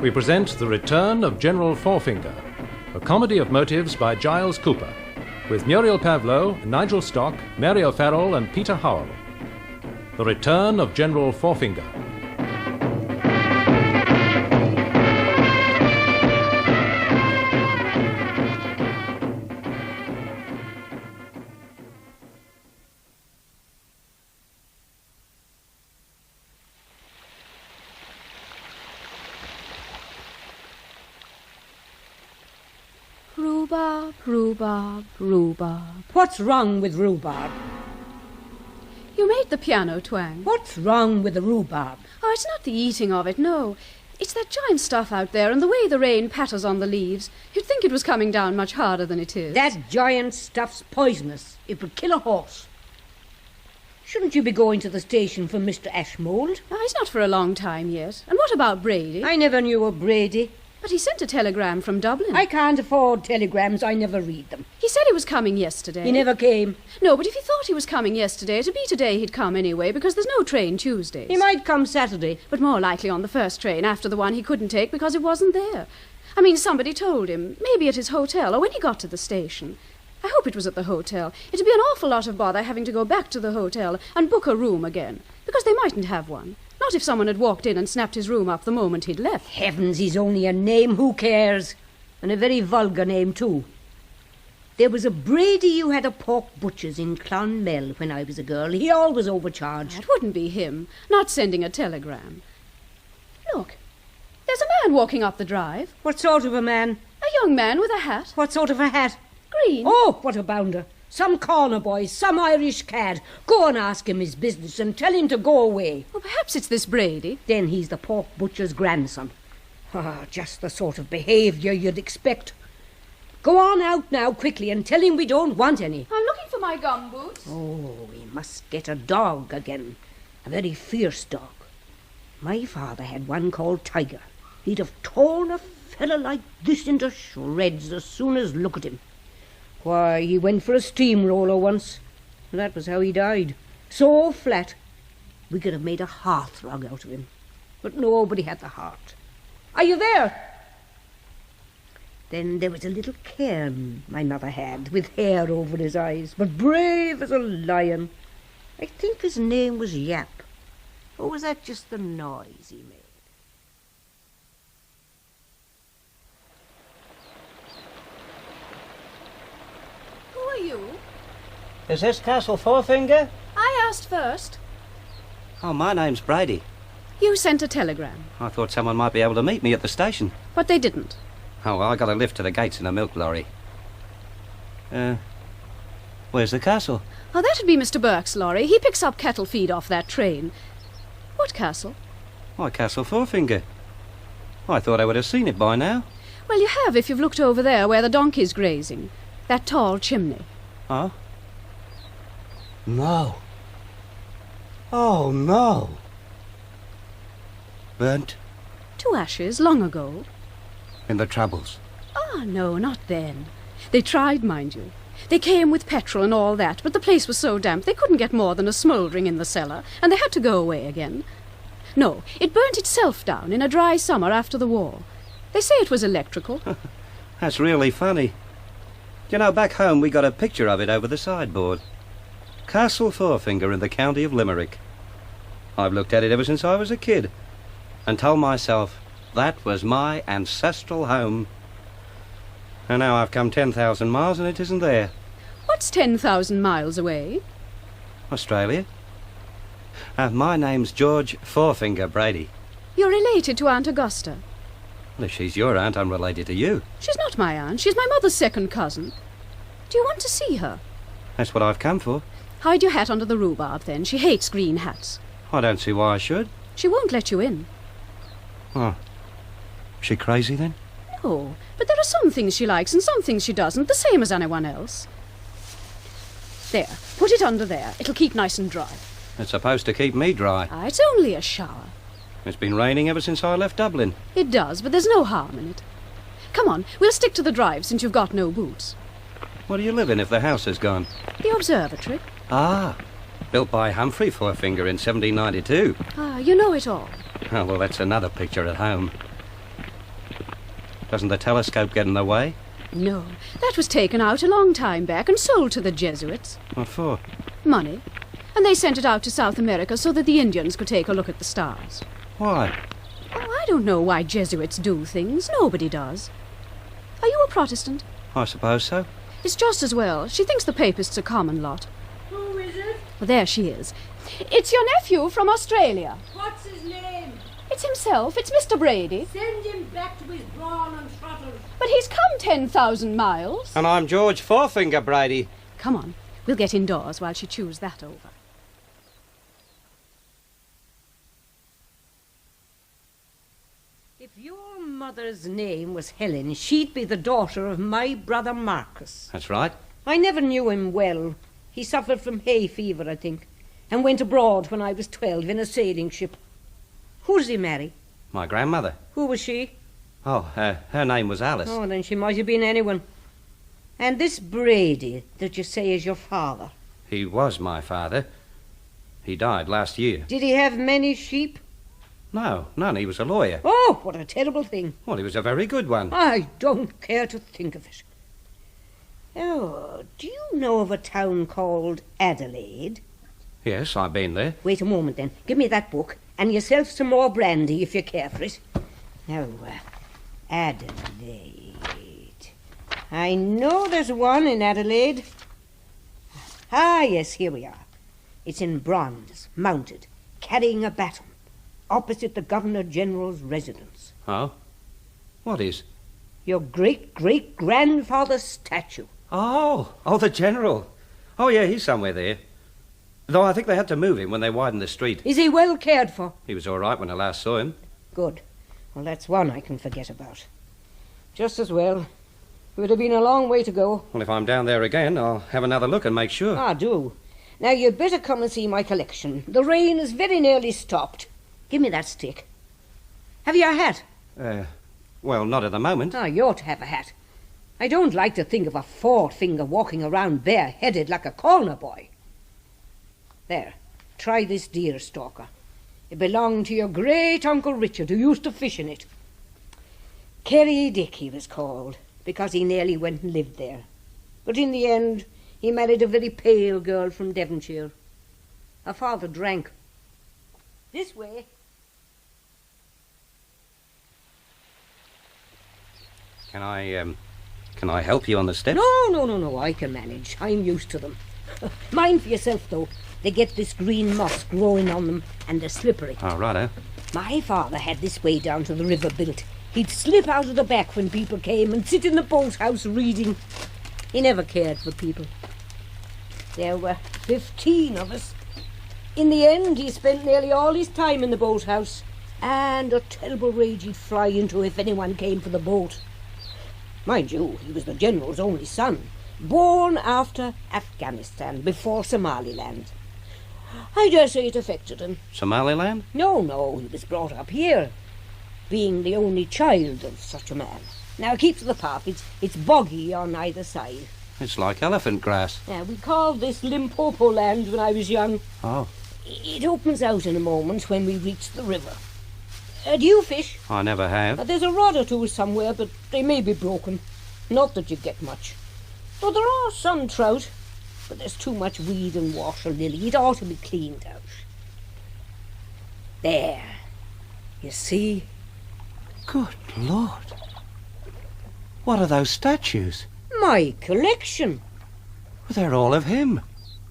we present The Return of General Forefinger, a comedy of motives by Giles Cooper, with Muriel Pavlov, Nigel Stock, Mary O'Farrell and Peter Howell. The Return of General Forefinger. Rhubarb, rhubarb, rhubarb. What's wrong with rhubarb? You made the piano twang. What's wrong with the rhubarb? Oh, it's not the eating of it, no. It's that giant stuff out there and the way the rain patters on the leaves. You'd think it was coming down much harder than it is. That giant stuff's poisonous. It would kill a horse. Shouldn't you be going to the station for Mr. Ashmold? Oh, he's not for a long time yet. And what about Brady? I never knew a Brady. But he sent a telegram from Dublin. I can't afford telegrams. I never read them. He said he was coming yesterday. He never came. No, but if he thought he was coming yesterday, it'd be today he'd come anyway, because there's no train Tuesdays. He might come Saturday. But more likely on the first train after the one he couldn't take because it wasn't there. I mean, somebody told him, maybe at his hotel or when he got to the station. I hope it was at the hotel. It'd be an awful lot of bother having to go back to the hotel and book a room again, because they mightn't have one. Not if someone had walked in and snapped his room up the moment he'd left. Heavens, he's only a name. Who cares? And a very vulgar name, too. There was a Brady who had a pork butcher's in Clonmel when I was a girl. He always overcharged. It wouldn't be him, not sending a telegram. Look, there's a man walking up the drive. What sort of a man? A young man with a hat. What sort of a hat? Green. Oh, what a bounder. Some corner boy, some Irish cad. Go and ask him his business and tell him to go away. Well, perhaps it's this Brady. Then he's the pork butcher's grandson. Ah, just the sort of behaviour you'd expect. Go on out now, quickly, and tell him we don't want any. I'm looking for my gumboots. Oh, we must get a dog again. A very fierce dog. My father had one called Tiger. He'd have torn a fella like this into shreds as soon as look at him. Why, he went for a steamroller once. That was how he died. So flat. We could have made a hearthrug out of him. But nobody had the heart. Are you there? Then there was a little cairn my mother had, with hair over his eyes, but brave as a lion. I think his name was Yap. Or was that just the noise he made? You? Is this Castle Forefinger? I asked first. Oh, my name's Brady. You sent a telegram. I thought someone might be able to meet me at the station. But they didn't. Oh, well, I got a lift to the gates in a milk lorry. Where's the castle? Oh, that'd be Mr. Burke's lorry. He picks up cattle feed off that train. What castle? Why, Castle Forefinger. I thought I would have seen it by now. Well, you have if you've looked over there where the donkey's grazing. That tall chimney. Huh? No. Oh, no. Burnt? To ashes, long ago. In the Troubles? Ah, no, not then. They tried, mind you. They came with petrol and all that, but the place was so damp they couldn't get more than a smouldering in the cellar, and they had to go away again. No, it burnt itself down in a dry summer after the war. They say it was electrical. That's really funny. You know, back home we got a picture of it over the sideboard. Castle Forefinger in the county of Limerick. I've looked at it ever since I was a kid and told myself that was my ancestral home. And now I've come 10,000 miles and it isn't there. What's 10,000 miles away? Australia. My name's George Forefinger Brady. You're related to Aunt Augusta. Well, if she's your aunt, I'm related to you. She's not my aunt. She's my mother's second cousin. Do you want to see her? That's what I've come for. Hide your hat under the rhubarb, then. She hates green hats. I don't see why I should. She won't let you in. Oh. Is she crazy, then? No, but there are some things she likes and some things she doesn't, the same as anyone else. There, put it under there. It'll keep nice and dry. It's supposed to keep me dry. Ah, it's only a shower. It's been raining ever since I left Dublin. It does, but there's no harm in it. Come on, we'll stick to the drive since you've got no boots. Where do you live in if the house is gone? The observatory. Ah, built by Humphrey Forefinger in 1792. Ah, you know it all. Oh, well, that's another picture at home. Doesn't the telescope get in the way? No, that was taken out a long time back and sold to the Jesuits. What for? Money. And they sent it out to South America so that the Indians could take a look at the stars. Why? Oh, I don't know why Jesuits do things. Nobody does. Are you a Protestant? I suppose so. It's just as well. She thinks the Papists a common lot. Who is it? Well, there she is. It's your nephew from Australia. What's his name? It's himself. It's Mr. Brady. Send him back to his brawn and trotters. But he's come 10,000 miles. And I'm George Forefinger, Brady. Come on. We'll get indoors while she chews that over. If your mother's name was Helen, she'd be the daughter of my brother Marcus. That's right. I never knew him well. He suffered from hay fever, I think, and went abroad when I was 12 in a sailing ship. Who does he marry? My grandmother. Who was she? Oh, her name was Alice. Oh, then she might have been anyone. And this Brady that you say is your father? He was my father. He died last year. Did he have many sheep? No, none. He was a lawyer. Oh, what a terrible thing. Well, he was a very good one. I don't care to think of it. Oh, do you know of a town called Adelaide? Yes, I've been there. Wait a moment, then. Give me that book, and yourself some more brandy, if you care for it. Now, Adelaide. I know there's one in Adelaide. Ah, yes, here we are. It's in bronze, mounted, carrying a baton, opposite the Governor-General's residence. Oh? What is? Your great-great-grandfather's statue. Oh, the General. Oh, yeah, he's somewhere there. Though I think they had to move him when they widened the street. Is he well cared for? He was all right when I last saw him. Good. Well, that's one I can forget about. Just as well. It would have been a long way to go. Well, if I'm down there again, I'll have another look and make sure. Ah, do. Now, you'd better come and see my collection. The rain is very nearly stopped. Give me that stick. Have you a hat? Well, not at the moment. Ah, you ought to have a hat. I don't like to think of a forefinger walking around bareheaded like a corner boy. There, try this deer stalker. It belonged to your great-uncle Richard, who used to fish in it. Kerry Dick, he was called, because he nearly went and lived there. But in the end, he married a very pale girl from Devonshire. Her father drank. This way. Can I help you on the steps? No, I can manage. I'm used to them. Mind for yourself, though. They get this green moss growing on them, and they're slippery. Oh, righto. My father had this way down to the river built. He'd slip out of the back when people came and sit in the boathouse reading. He never cared for people. There were 15 of us. In the end, he spent nearly all his time in the boathouse, and a terrible rage he'd fly into if anyone came for the boat. Mind you, he was the General's only son, born after Afghanistan, before Somaliland. I dare say it affected him. Somaliland? No, he was brought up here, being the only child of such a man. Now keep to the path. It's boggy on either side. It's like elephant grass. Yeah, we called this Limpopo land when I was young. Oh. It opens out in a moment when we reach the river. Do you fish? I never have. There's a rod or two somewhere, but they may be broken. Not that you get much. Well, there are some trout, but there's too much weed and water lily. It ought to be cleaned out. There. You see? Good Lord. What are those statues? My collection. They're all of him,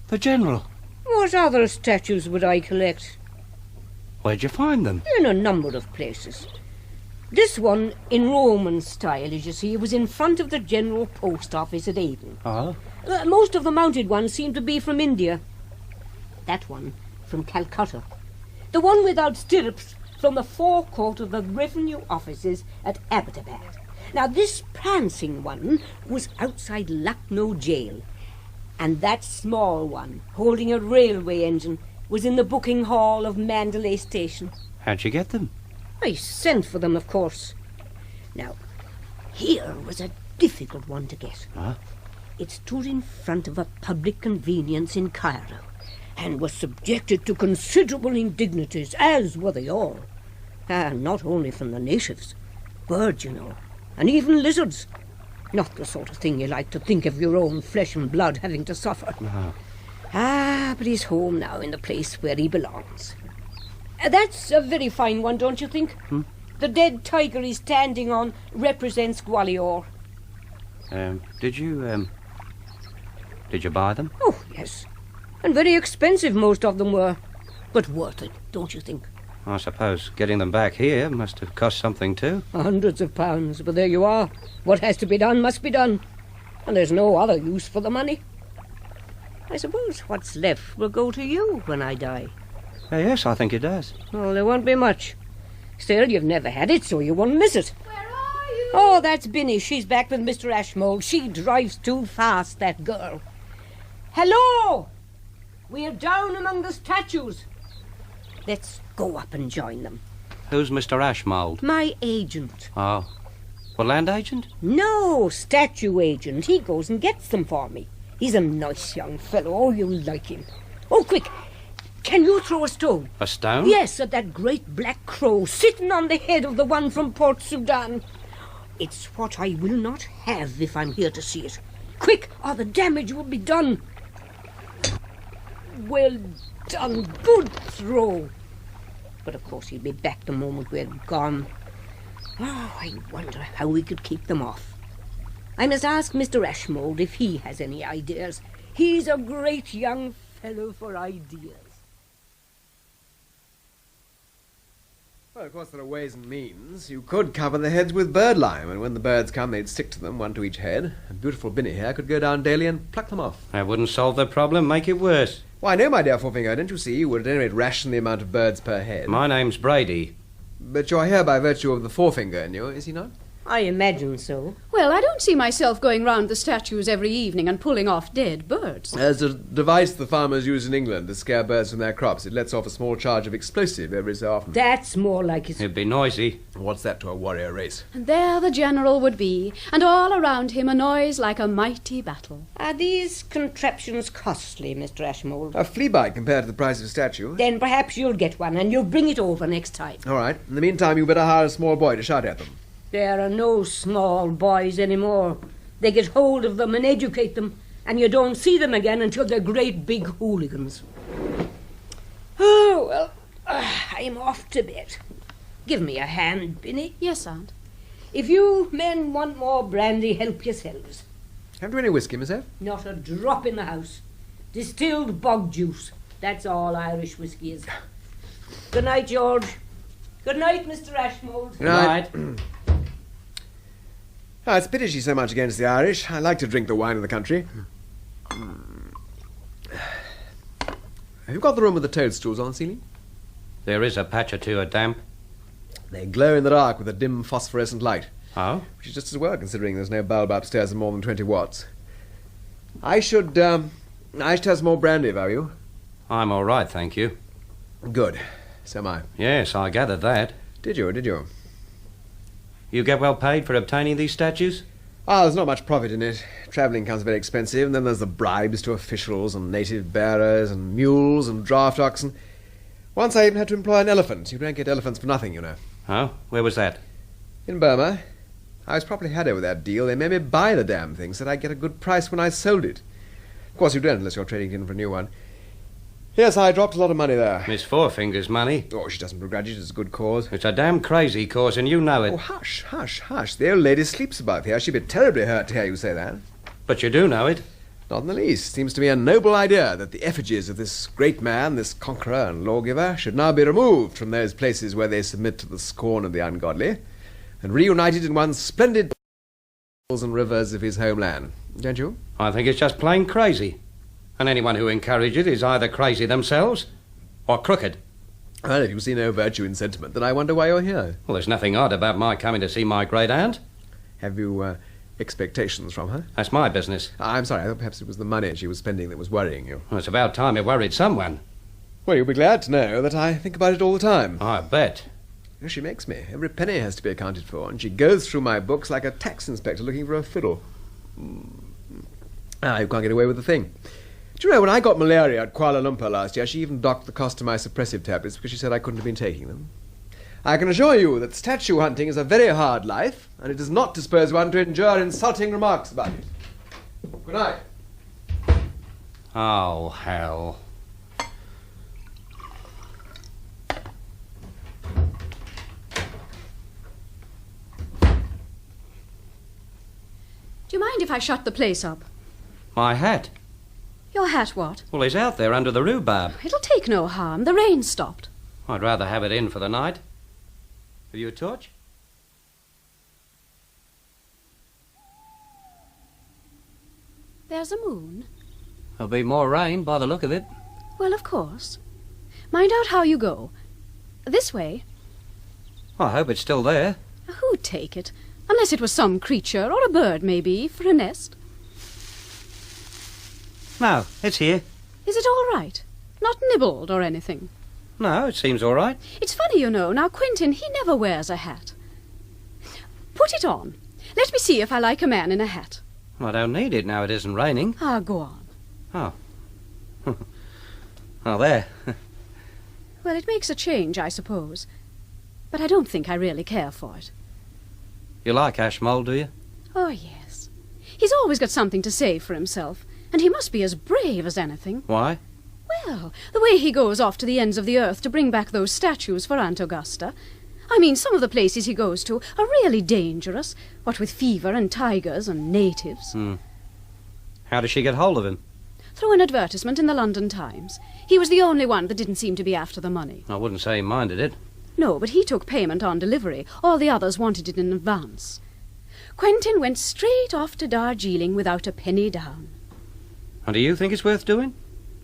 the General. What other statues would I collect? Where'd you find them? In a number of places. This one, in Roman style, as you see, was in front of the General Post Office at Aden. Oh? Most of the mounted ones seem to be from India. That one from Calcutta. The one without stirrups from the forecourt of the revenue offices at Abbottabad. Now, this prancing one was outside Lucknow jail. And that small one, holding a railway engine, was in the booking hall of Mandalay Station. How'd you get them? I sent for them, of course. Now, here was a difficult one to get. Huh? It stood in front of a public convenience in Cairo and was subjected to considerable indignities, as were they all. Not only from the natives. Birds, you know. and even lizards. Not the sort of thing you like to think of your own flesh and blood having to suffer. No. Ah, but he's home now in the place where he belongs. That's a very fine one, don't you think? The dead tiger he's standing on represents Gwalior. Did you buy them? Oh, yes. And very expensive most of them were. But worth it, don't you think? I suppose getting them back here must have cost something too. Hundreds of pounds, but there you are. What has to be done must be done. And there's no other use for the money. I suppose what's left will go to you when I die. Yes, I think it does. Well, there won't be much. Still, you've never had it, so you won't miss it. Where are you? Oh, that's Binnie. She's back with Mr. Ashmold. She drives too fast, that girl. Hello! We're down among the statues. Let's go up and join them. Who's Mr. Ashmold? My agent. Oh. For land agent? No, statue agent. He goes and gets them for me. He's a nice young fellow. Oh, you'll like him. Oh, quick. Can you throw a stone? A stone? Yes, at that great black crow sitting on the head of the one from Port Sudan. It's what I will not have if I'm here to see it. Quick, or the damage will be done. Well done. Good throw. But of course he'll be back the moment we're gone. Oh, I wonder how we could keep them off. I must ask Mr. Ashmold if he has any ideas. He's a great young fellow for ideas. Well, of course, there are ways and means. You could cover the heads with birdlime, and when the birds come, they'd stick to them, one to each head. And beautiful Binnie here could go down daily and pluck them off. That wouldn't solve the problem, make it worse. Why, no, my dear Forefinger, don't you see? You would at any rate ration the amount of birds per head. My name's Brady. But you're here by virtue of the forefinger in you, is he not? I imagine so. Well, I don't see myself going round the statues every evening and pulling off dead birds. There's a device the farmers use in England to scare birds from their crops. It lets off a small charge of explosive every so often. That's more like it. It'd be noisy. What's that to a warrior race? And there the general would be, and all around him a noise like a mighty battle. Are these contraptions costly, Mr. Ashmold? A flea bite compared to the price of a statue. Then perhaps you'll get one, and you'll bring it over next time. All right. In the meantime, you better hire a small boy to shout at them. There are no small boys anymore. They get hold of them and educate them, and you don't see them again until they're great big hooligans. Oh, well, I'm off to bed. Give me a hand, Binnie. Yes, Aunt. If you men want more brandy, help yourselves. Have you any whiskey, Miss F? Not a drop in the house. Distilled bog juice. That's all Irish whiskey is. Good night, George. Good night, Mr. Ashmold. Good night. It's a pity she's so much against the Irish. I like to drink the wine of the country. Have you got the room with the toadstools on the ceiling? There is a patch or two of damp. They glow in the dark with a dim phosphorescent light. Oh? Which is just as well, considering there's no bulb upstairs of more than 20 watts. I should have some more brandy, if I were you. I'm all right, thank you. Good. So am I. Yes, I gathered that. Did you? You get well paid for obtaining these statues? There's not much profit in it. Travelling comes very expensive, and then there's the bribes to officials and native bearers and mules and draft oxen. Once I even had to employ an elephant. You don't get elephants for nothing, you know. Oh? Where was that? In Burma. I was properly had over that deal. They made me buy the damn thing, said I'd get a good price when I sold it. Of course you don't unless you're trading it in for a new one. Yes, I dropped a lot of money there. Miss Forefinger's money. Oh, she doesn't begrudge it. It's a good cause. It's a damn crazy cause, and you know it. Oh, hush. The old lady sleeps above here. She'd be terribly hurt to hear you say that. But you do know it. Not in the least. Seems to me a noble idea that the effigies of this great man, this conqueror and lawgiver, should now be removed from those places where they submit to the scorn of the ungodly, and reunited in one splendid and rivers of his homeland. Don't you? I think it's just plain crazy. And anyone who encourages it is either crazy themselves or crooked. Well, if you see no virtue in sentiment, then I wonder why you're here. Well, there's nothing odd about my coming to see my great-aunt. Have you expectations from her? That's my business. I'm sorry, I thought perhaps it was the money she was spending that was worrying you. Well, it's about time it worried someone. Well, you'll be glad to know that I think about it all the time. I bet. She makes me. Every penny has to be accounted for, and she goes through my books like a tax inspector looking for a fiddle. You can't get away with the thing. Do you know, when I got malaria at Kuala Lumpur last year, she even docked the cost of my suppressive tablets because she said I couldn't have been taking them. I can assure you that statue hunting is a very hard life, and it does not dispose one to endure insulting remarks about it. Good night. Oh, hell. Do you mind if I shut the place up? My hat. Your hat what? Well, he's out there under the rhubarb. It'll take no harm. The rain stopped. I'd rather have it in for the night. Have you a torch? There's a moon. There'll be more rain by the look of it. Well, of course. Mind out how you go. This way. I hope it's still there. Who'd take it? Unless it was some creature, or a bird, maybe, for a nest. No, it's here. Is it all right? Not nibbled or anything? No, it seems all right. It's funny, you know. Now, Quentin, he never wears a hat. Put it on. Let me see if I like a man in a hat. I don't need it now it isn't raining. Ah, go on. Oh. Oh, there. Well, it makes a change, I suppose. But I don't think I really care for it. You like Ashmold, do you? Oh, yes. He's always got something to say for himself, and he must be as brave as anything. Why? Well, the way he goes off to the ends of the earth to bring back those statues for Aunt Augusta. I mean, some of the places he goes to are really dangerous, what with fever and tigers and natives. How does she get hold of him? Through an advertisement in the London Times. He was the only one that didn't seem to be after the money. I wouldn't say he minded it. No, but he took payment on delivery. All the others wanted it in advance. Quentin went straight off to Darjeeling without a penny down. And do you think it's worth doing?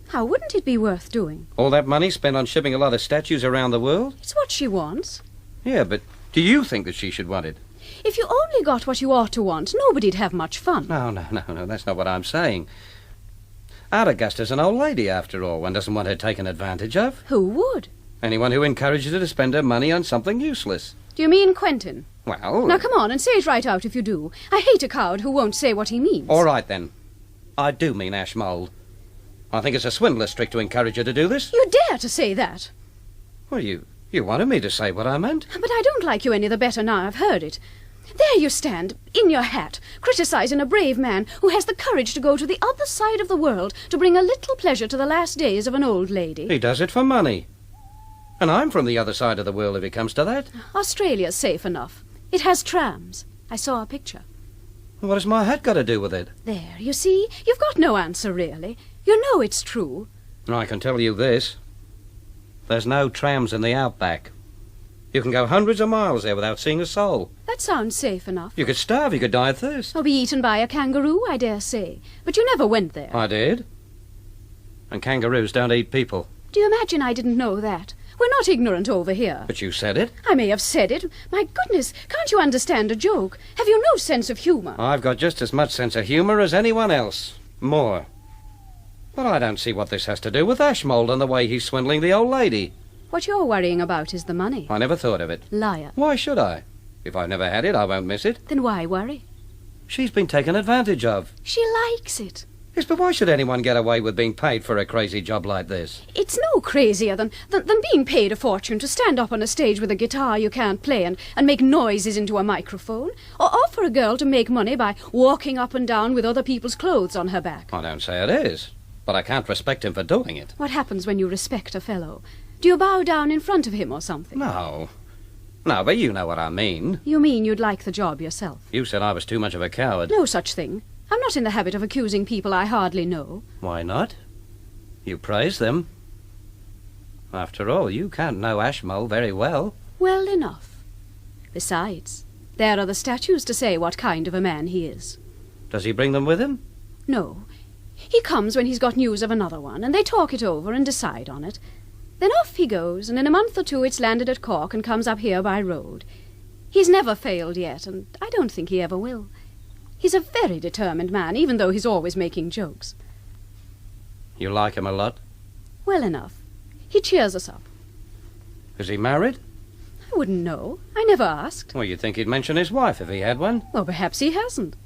How wouldn't it be worth doing? All that money spent on shipping a lot of statues around the world? It's what she wants. Yeah, but do you think that she should want it? If you only got what you ought to want, nobody'd have much fun. No, that's not what I'm saying. Aunt Augusta's an old lady, after all. One doesn't want her taken advantage of. Who would? Anyone who encourages her to spend her money on something useless. Do you mean Quentin? Well... Now come on and say it right out if you do. I hate a coward who won't say what he means. All right, then. I do mean Ashmold. I think it's a swindler's trick to encourage her to do this. You dare to say that? Well, you wanted me to say what I meant. But I don't like you any the better now I've heard it. There you stand, in your hat, criticising a brave man who has the courage to go to the other side of the world to bring a little pleasure to the last days of an old lady. He does it for money. And I'm from the other side of the world if it comes to that. Australia's safe enough. It has trams. I saw a picture. What has my hat got to do with it? There, you see, you've got no answer, really. You know it's true. I can tell you this. There's no trams in the outback. You can go hundreds of miles there without seeing a soul. That sounds safe enough. You could starve, you could die of thirst. Or be eaten by a kangaroo, I dare say. But you never went there. I did. And kangaroos don't eat people. Do you imagine I didn't know that? We're not ignorant over here. But you said it. I may have said it. My goodness, can't you understand a joke? Have you no sense of humour? I've got just as much sense of humour as anyone else. More. But I don't see what this has to do with Ashmold and the way he's swindling the old lady. What you're worrying about is the money. I never thought of it. Liar. Why should I? If I've never had it, I won't miss it. Then why worry? She's been taken advantage of. She likes it. Yes, but why should anyone get away with being paid for a crazy job like this? It's no crazier than being paid a fortune to stand up on a stage with a guitar you can't play and make noises into a microphone, or for a girl to make money by walking up and down with other people's clothes on her back. I don't say it is, but I can't respect him for doing it. What happens when you respect a fellow? Do you bow down in front of him or something? No, but you know what I mean. You mean you'd like the job yourself? You said I was too much of a coward. No such thing. I'm not in the habit of accusing people I hardly know. Why not? You praise them. After all, you can't know Ashmold very well. Well enough. Besides, there are the statues to say what kind of a man he is. Does he bring them with him? No. He comes when he's got news of another one, and they talk it over and decide on it. Then off he goes, and in a month or two it's landed at Cork and comes up here by road. He's never failed yet, and I don't think he ever will. He's a very determined man, even though he's always making jokes. You like him a lot? Well enough. He cheers us up. Is he married? I wouldn't know. I never asked. Well, you'd think he'd mention his wife if he had one. Well, perhaps he hasn't.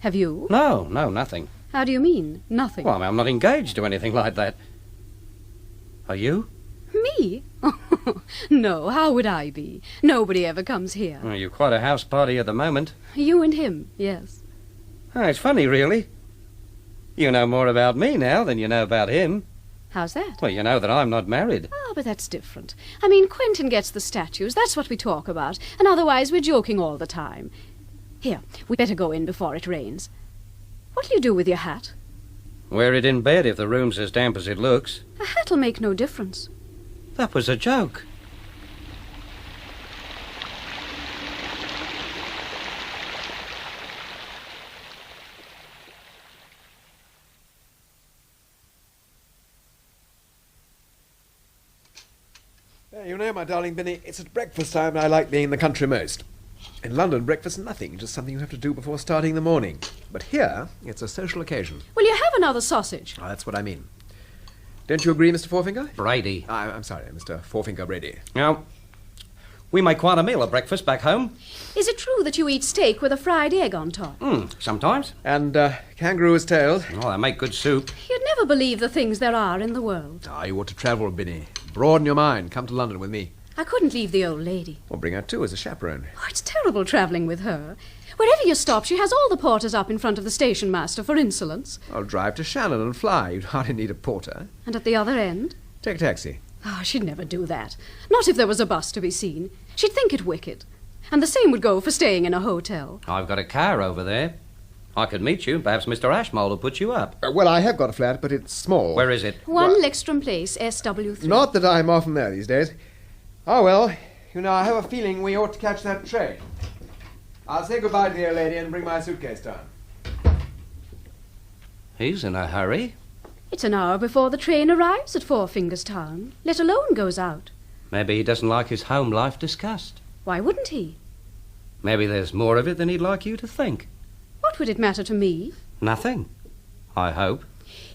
Have you? No, nothing. How do you mean, nothing? Well, I'm not engaged to anything like that. Are you? Me? No, how would I be? Nobody ever comes here. Oh, you're quite a house party at the moment. You and him, yes. Oh, it's funny, really. You know more about me now than you know about him. How's that? Well, you know that I'm not married. Oh, but that's different. I mean, Quentin gets the statues. That's what we talk about. And otherwise, we're joking all the time. Here, we better go in before it rains. What'll you do with your hat? Wear it in bed if the room's as damp as it looks. A hat'll make no difference. That was a joke. You know, my darling Binnie, it's at breakfast time I like being in the country most. In London, breakfast's nothing, just something you have to do before starting the morning. But here, it's a social occasion. Will you have another sausage? Oh, that's what I mean. Don't you agree, Mr. Forefinger? Brady. I'm sorry, Mr. Forefinger Brady. Now, we make quite a meal at breakfast back home. Is it true that you eat steak with a fried egg on top? Sometimes. And kangaroo's tails. Oh, they make good soup. You'd never believe the things there are in the world. Ah, you ought to travel, Binnie. Broaden your mind. Come to London with me. I couldn't leave the old lady. Or bring her too as a chaperone. Oh, it's terrible travelling with her. Wherever you stop, she has all the porters up in front of the station master for insolence. I'll drive to Shannon and fly. You'd hardly need a porter. And at the other end? Take a taxi. Oh, she'd never do that. Not if there was a bus to be seen. She'd think it wicked. And the same would go for staying in a hotel. I've got a car over there. I could meet you. Perhaps Mr. Ashmold will put you up. Well, I have got a flat, but it's small. Where is it? 1 Leckstrom Place, SW3. Not that I'm often there these days. Oh, well, you know, I have a feeling we ought to catch that train. I'll say goodbye to the old lady and bring my suitcase down. He's in a hurry. It's an hour before the train arrives at Forefingers Town, let alone goes out. Maybe he doesn't like his home life discussed. Why wouldn't he? Maybe there's more of it than he'd like you to think. What would it matter to me? Nothing, I hope.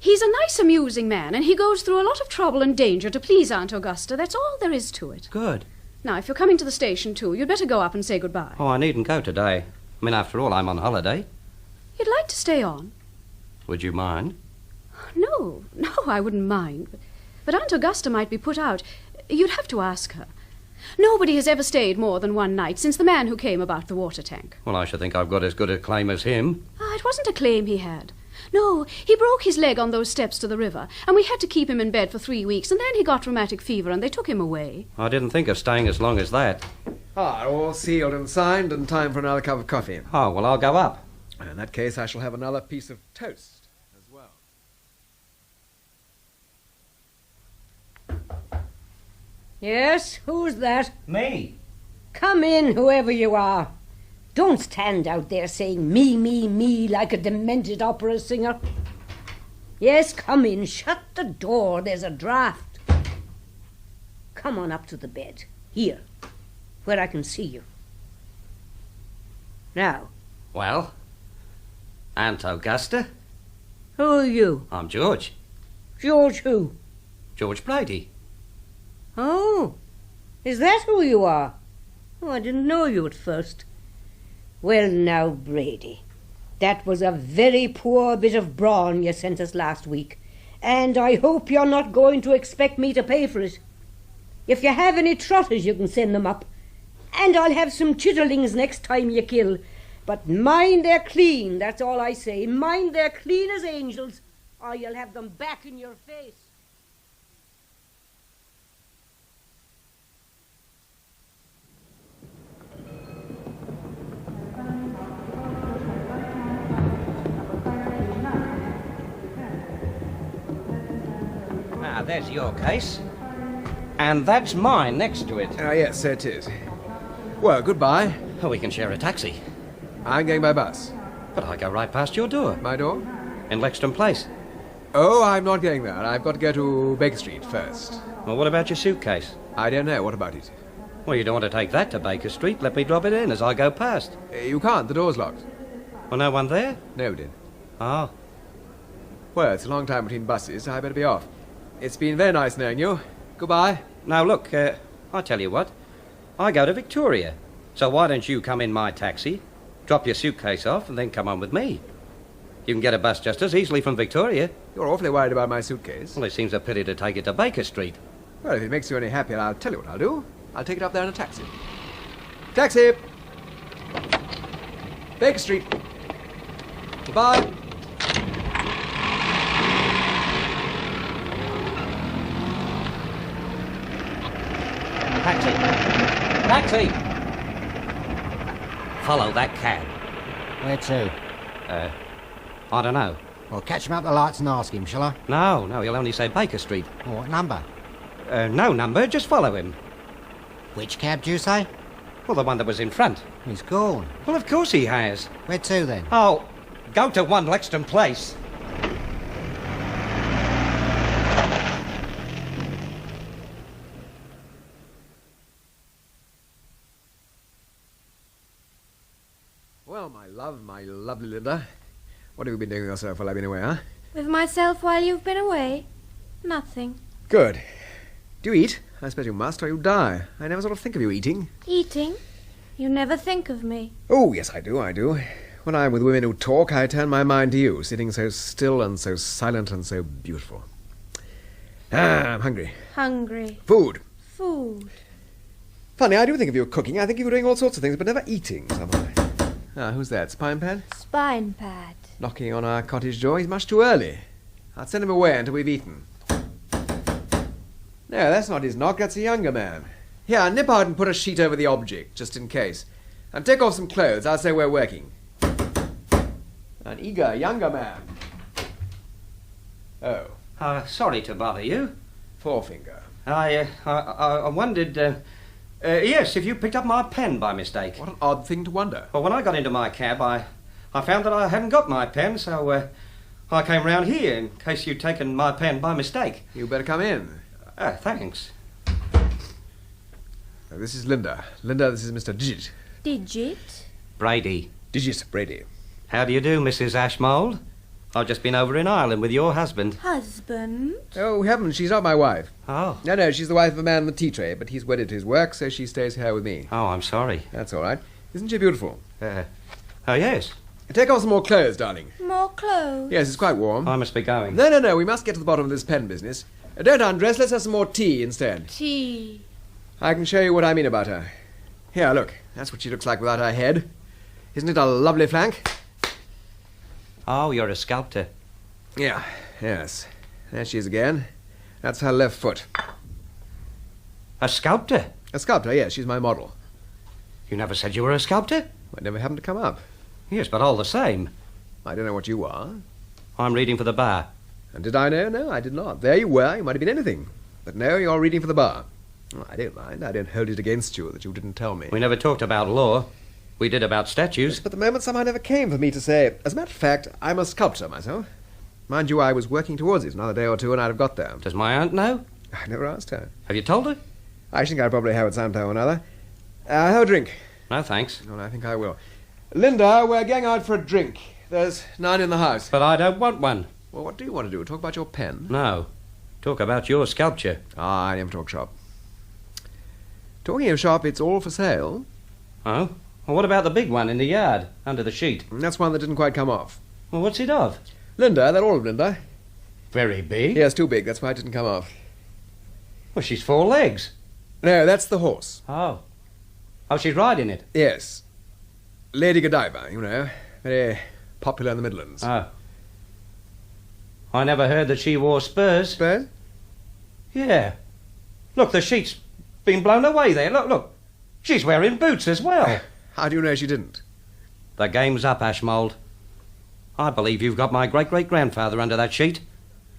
He's a nice, amusing man, and he goes through a lot of trouble and danger to please Aunt Augusta. That's all there is to it. Good. Now, if you're coming to the station, too, you'd better go up and say goodbye. Oh, I needn't go today. I mean, after all, I'm on holiday. You'd like to stay on? Would you mind? No, I wouldn't mind. But Aunt Augusta might be put out. You'd have to ask her. Nobody has ever stayed more than one night since the man who came about the water tank. Well, I should think I've got as good a claim as him. It wasn't a claim he had. No, he broke his leg on those steps to the river, and we had to keep him in bed for 3 weeks, and then he got rheumatic fever, and they took him away. I didn't think of staying as long as that. All sealed and signed, and time for another cup of coffee. Oh, well, I'll go up. In that case, I shall have another piece of toast as well. Yes, who's that? Me. Come in, whoever you are. Don't stand out there saying me, like a demented opera singer. Yes, come in. Shut the door. There's a draught. Come on up to the bed. Here, where I can see you. Now. Well, Aunt Augusta. Who are you? I'm George. George who? George Brady. Oh, is that who you are? Oh, I didn't know you at first. Well, now, Brady, that was a very poor bit of brawn you sent us last week, and I hope you're not going to expect me to pay for it. If you have any trotters, you can send them up, and I'll have some chitterlings next time you kill. But mind they're clean, that's all I say. Mind they're clean as angels, or you'll have them back in your face. There's your case. And that's mine next to it. Yes, so it is. Well, goodbye. Oh, we can share a taxi. I'm going by bus. But I go right past your door. My door? In Lexington Place. Oh, I'm not going there. I've got to go to Baker Street first. Well, what about your suitcase? I don't know. What about it? Well, you don't want to take that to Baker Street. Let me drop it in as I go past. You can't. The door's locked. Well, no one there? Nobody. Oh. Well, it's a long time between buses. I better be off. It's been very nice knowing you. Goodbye. Now, look, I tell you what. I go to Victoria. So why don't you come in my taxi, drop your suitcase off, and then come on with me? You can get a bus just as easily from Victoria. You're awfully worried about my suitcase. Well, it seems a pity to take it to Baker Street. Well, if it makes you any happier, I'll tell you what I'll do. I'll take it up there in a taxi. Taxi! Baker Street. Goodbye. Taxi! Taxi! Follow that cab. Where to? I don't know. Well, catch him up the lights and ask him, shall I? No, he'll only say Baker Street. Oh, what number? No number, just follow him. Which cab do you say? Well, the one that was in front. He's gone. Well, of course he has. Where to, then? Oh, go to 1 Lexington Place. Well, my lovely Linda. What have you been doing with yourself while I've been away, huh? With myself while you've been away? Nothing. Good. Do you eat? I suppose you must, or you'll die. I never sort of think of you eating. Eating? You never think of me. Oh, yes, I do. When I'm with women who talk, I turn my mind to you, sitting so still and so silent and so beautiful. I'm hungry. Hungry. Food. Food. Funny, I do think of you cooking. I think of you doing all sorts of things, but never eating, somehow. Ah, who's that? Spine Pad? Spine pad. Knocking on our cottage door. He's much too early. I'll send him away until we've eaten. No, that's not his knock. That's a younger man. Here, nip out and put a sheet over the object, just in case. And take off some clothes. I'll say we're working. An eager younger man. Oh, Sorry to bother you. Forefinger. I wondered, yes, if you picked up my pen by mistake. What an odd thing to wonder. Well, when I got into my cab, I found that I hadn't got my pen, so I came round here in case you'd taken my pen by mistake. You better come in. Thanks. This is Linda. Linda, this is Mr. Digit. Digit? Brady. Digit, Brady. How do you do, Mrs. Ashmold? I've just been over in Ireland with your husband. Husband? Oh, heavens, she's not my wife. Oh. No, she's the wife of a man in the tea tray, but he's wedded to his work, so she stays here with me. Oh, I'm sorry. That's all right. Isn't she beautiful? Oh, yes. Take off some more clothes, darling. More clothes? Yes, it's quite warm. I must be going. No, we must get to the bottom of this pen business. Don't undress, let's have some more tea instead. Tea. I can show you what I mean about her. Here, look. That's what she looks like without her head. Isn't it a lovely flank? Oh, you're a sculptor. Yeah, yes. There she is again. That's her left foot. A sculptor? A sculptor, yes, she's my model. You never said you were a sculptor? I never happened to come up. Yes, but all the same. I don't know what you are. I'm reading for the bar. And did I know? No, I did not. There you were. You might have been anything. But no, you're reading for the bar. Oh, I don't mind. I don't hold it against you that you didn't tell me. We never talked about law. We did about statues. Yes, but the moment somehow never came for me to say. As a matter of fact, I'm a sculptor myself. Mind you, I was working towards it. Another day or two and I'd have got there. Does my aunt know? I never asked her. Have you told her? I think I probably have at some time or another. Have a drink. No, thanks. Well, I think I will. Linda, we're going out for a drink. There's none in the house. But I don't want one. Well, what do you want to do? Talk about your pen? No. Talk about your sculpture. Ah, I never talk shop. Talking of shop, it's all for sale. Oh? Well, what about the big one in the yard, under the sheet? That's one that didn't quite come off. Well, what's it of? Linda, they're all of Linda. Very big? Yes, too big. That's why it didn't come off. Well, she's 4 legs. No, that's the horse. Oh. Oh, she's riding it? Yes. Lady Godiva, you know. Very popular in the Midlands. Oh. I never heard that she wore spurs. Spurs? Yeah. Look, the sheet's been blown away there. Look. She's wearing boots as well. How do you know she didn't? The game's up, Ashmold. I believe you've got my great-great-grandfather under that sheet.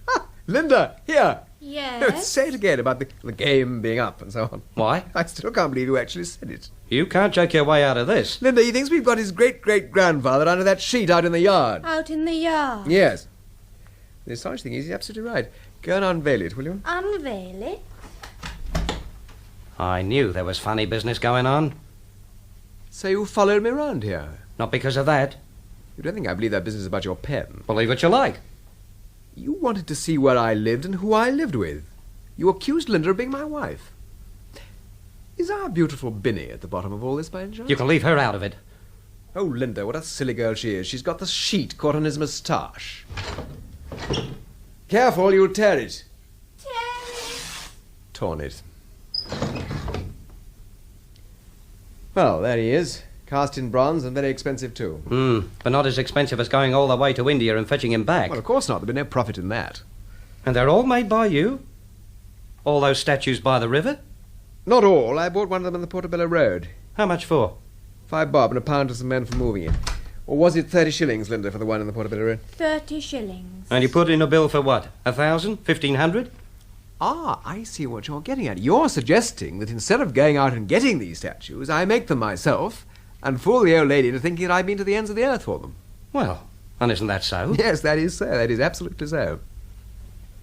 Ah, Linda, here. Yes? Say it again about the game being up and so on. Why? I still can't believe you actually said it. You can't joke your way out of this. Linda, he thinks we've got his great-great-grandfather under that sheet out in the yard. Out in the yard? Yes. The astonishing thing is he's absolutely right. Go and unveil it, will you? Unveil it? I knew there was funny business going on. So you followed me round here? Not because of that. You don't think I believe that business about your pen? Believe what you like. You wanted to see where I lived and who I lived with. You accused Linda of being my wife. Is our beautiful Binnie at the bottom of all this, by any chance? You can leave her out of it. Oh, Linda, what a silly girl she is. She's got the sheet caught on his moustache. Careful, you'll tear it. Tear it. torn it. Well, there he is. Cast in bronze and very expensive too. But not as expensive as going all the way to India and fetching him back. Well, of course not. There'd be no profit in that. And they're all made by you? All those statues by the river? Not all. I bought one of them on the Portobello Road. How much for? 5 bob and a pound to some men for moving it. Or was it 30 shillings, Linda, for the one in the Portobello Road? 30 shillings. And you put in a bill for what? 1,000? 1,500? Ah, I see what you're getting at. You're suggesting that instead of going out and getting these statues, I make them myself and fool the old lady into thinking that I've been to the ends of the earth for them. Well, and isn't that so? Yes, that is so. That is absolutely so.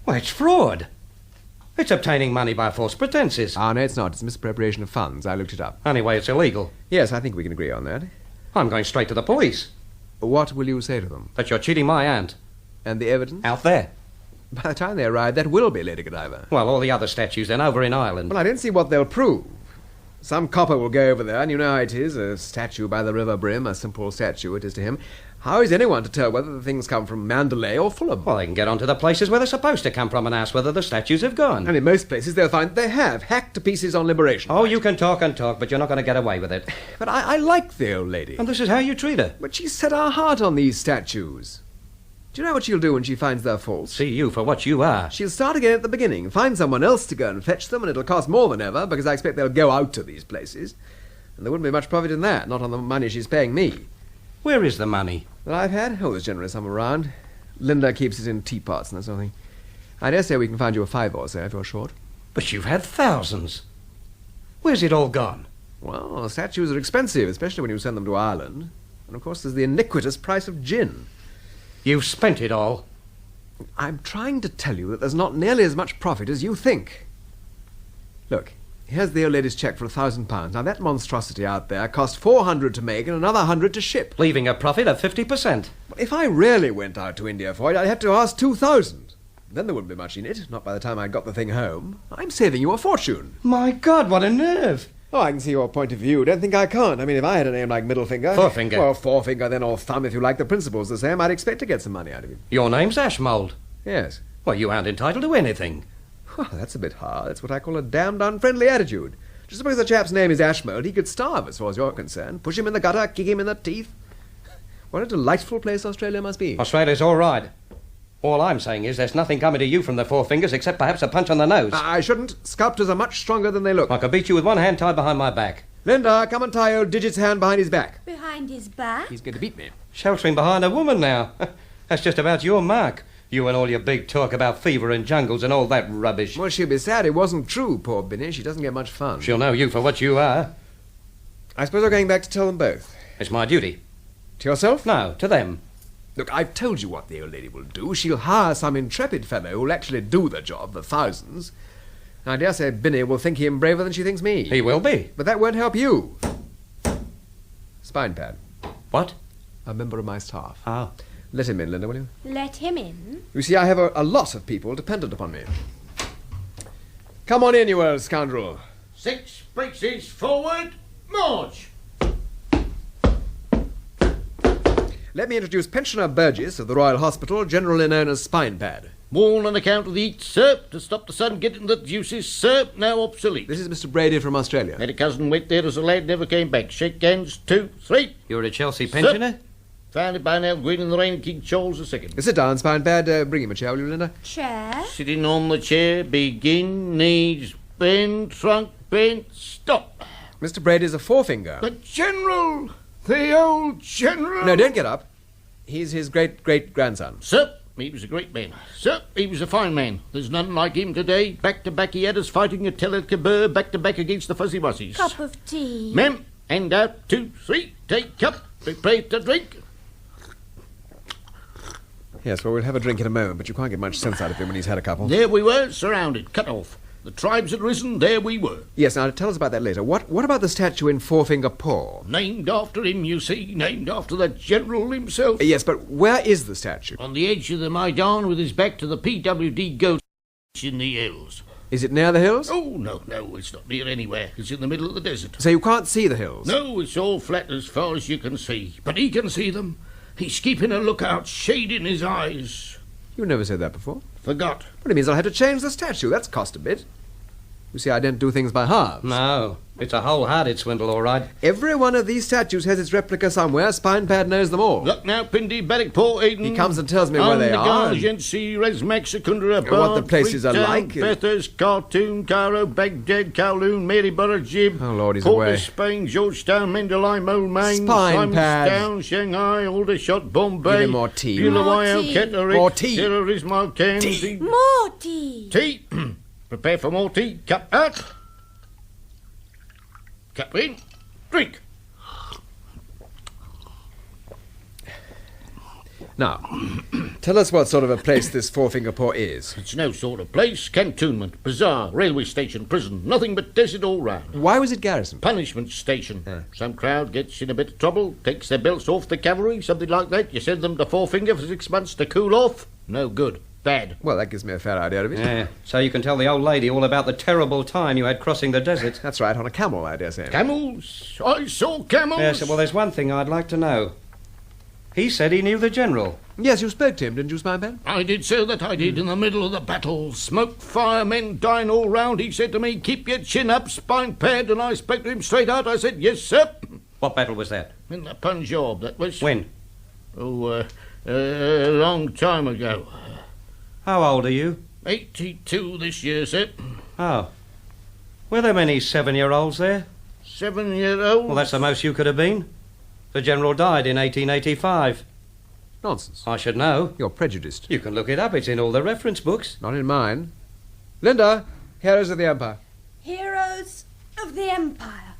Well, it's fraud. It's obtaining money by false pretences. Ah, no, it's not. It's misappropriation of funds. I looked it up. Anyway, it's illegal. Yes, I think we can agree on that. I'm going straight to the police. What will you say to them? That you're cheating my aunt. And the evidence? Out there. By the time they arrive, that will be Lady Godiva. Well, all the other statues then over in Ireland. Well, I don't see what they'll prove. Some copper will go over there, and you know how it is. A statue by the river brim, a simple statue it is to him. How is anyone to tell whether the things come from Mandalay or Fulham? Well, they can get onto the places where they're supposed to come from and ask whether the statues have gone. And in most places they'll find they have, hacked to pieces on liberation. Oh, you can talk and talk, but you're not going to get away with it. But I like the old lady. And this is how you treat her. But she's set her heart on these statues. Do you know what she'll do when she finds they're false? See you for what you are. She'll start again at the beginning, find someone else to go and fetch them, and it'll cost more than ever, because I expect they'll go out to these places. And there wouldn't be much profit in that, not on the money she's paying me. Where is the money? That I've had? Oh, there's generally some around. Linda keeps it in teapots and that sort of thing. I dare say we can find you a 5 or so if you're short. But you've had thousands. Where's it all gone? Well, statues are expensive, especially when you send them to Ireland. And of course there's the iniquitous price of gin. You've spent it all. I'm trying to tell you that there's not nearly as much profit as you think. Look, here's the old lady's cheque for £1,000. Now that monstrosity out there cost 400 to make and another 100 to ship. Leaving a profit of 50%. But if I really went out to India for it, I'd have to ask 2,000. Then there wouldn't be much in it, not by the time I got the thing home. I'm saving you a fortune. My God, what a nerve. Oh, I can see your point of view. Don't think I can't. I mean, if I had a name like Middlefinger... Forefinger. Well, Forefinger then, or Thumb, if you like. The principle's the same. I'd expect to get some money out of you. Your name's Ashmold. Yes. Well, you aren't entitled to anything. Well, that's a bit hard. That's what I call a damned unfriendly attitude. Just suppose the chap's name is Ashmold, he could starve as far as you're concerned. Push him in the gutter, kick him in the teeth. What a delightful place Australia must be. Australia's all right. All I'm saying is there's nothing coming to you from the Forefingers except perhaps a punch on the nose. I shouldn't. Sculptors are much stronger than they look. I could beat you with one hand tied behind my back. Linda, come and tie old Digit's hand behind his back. Behind his back? He's going to beat me. Sheltering behind a woman now. That's just about your mark. You and all your big talk about fever and jungles and all that rubbish. Well, she'll be sad it wasn't true, poor Binnie. She doesn't get much fun. She'll know you for what you are. I suppose I'm going back to tell them both. It's my duty. To yourself? No, to them. Look, I've told you what the old lady will do. She'll hire some intrepid fellow who'll actually do the job, the thousands. And I dare say Binnie will think him braver than she thinks me. He will be. But that won't help you. Spine pad. What? A member of my staff. Ah. Let him in, Linda, will you? Let him in? You see, I have a lot of people dependent upon me. Come on in, you old scoundrel. 6 braces forward, march. Let me introduce Pensioner Burgess of the Royal Hospital, generally known as Spine Pad. Worn on account of the heat, sir, to stop the sun getting the juices, sir, now obsolete. This is Mr. Brady from Australia. Had a cousin went there as a lad, never came back. Shake hands, 2, 3. You're a Chelsea pensioner? Found it by now, Gwyn in the rain, King Charles II. Sit down, Spine Pad. Bring him a chair, will you, Linda? Chair? Sitting on the chair, begin, knees, bend, trunk, bend, stop. Mr. Brady's a forefinger. The General! The old General! No, don't get up. He's his great-great-grandson. Sir, he was a great man. Sir, he was a fine man. There's none like him today. Back to back he had us fighting a Telekabur, back to back against the Fuzzy Wuzzies. Cup of tea? Ma'am, hand out, 2, 3, take cup, prepare to drink. Yes, well, we'll have a drink in a moment, but you can't get much sense out of him when he's had a couple. There we were, surrounded, cut off. The tribes had risen, there we were. Yes, now tell us about that later. What about the statue in Forefinger Paw? Named after him, you see, named after the General himself. Yes, but where is the statue? On the edge of the Maidan with his back to the PWD goat in the hills. Is it near the hills? Oh, no, it's not near anywhere. It's in the middle of the desert. So you can't see the hills? No, it's all flat as far as you can see. But he can see them. He's keeping a lookout, shade in his eyes. You never said that before. Forgot. Well, it means I'll have to change the statue. That's cost a bit. You see, I don't do things by halves. No, it's a wholehearted swindle, all right. Every one of these statues has its replica somewhere. Spinepad knows them all. Look now, Pindy, Berwick, Port Eden. He comes and tells me where they are. Agency, Resmac, Secundra, What the places are like. Bathurst, Khartoum, Cairo, Baghdad, Kowloon, Maryborough, Jib. Oh, Lord, he's Port away. of Spain, Georgetown, Mendeley, Moulmein, Spinepad. Simonstown, Shanghai, Aldershot, Bombay. Give him more tea. Bulawayo, More tea. Kettering, More tea. Terrorism, Tea. More tea. Tea. Prepare for more tea. Cup out. Cup in. Drink. Now, tell us what sort of a place this Forefinger Port is. It's no sort of place. Cantonment, bazaar, railway station, prison. Nothing but desert all round. Why was it garrisoned? Punishment station. Some crowd gets in a bit of trouble, takes their belts off the cavalry, something like that. You send them to Forefinger for 6 months to cool off. No good. Bad. Well, that gives me a fair idea of it. Yeah, so you can tell the old lady all about the terrible time you had crossing the desert. That's right, on a camel, I dare say. Camels? I saw camels. Yes, well, there's one thing I'd like to know. He said he knew the general. Yes, you spoke to him, didn't you, Spinepad? I did, sir, that I did, in the middle of the battle. Smoke, fire, men dying all round. He said to me, keep your chin up, Spinepad, and I spoke to him straight out. I said, yes, sir. What battle was that? In the Punjab, that was... When? Oh, a long time ago. How old are you? 82 this year, sir. Oh. Were there many 7-year-olds there? 7-year-old? Well, that's the most you could have been. The general died in 1885. Nonsense. I should know. You're prejudiced. You can look it up. It's in all the reference books. Not in mine. Linda, Heroes of the Empire. Heroes of the Empire.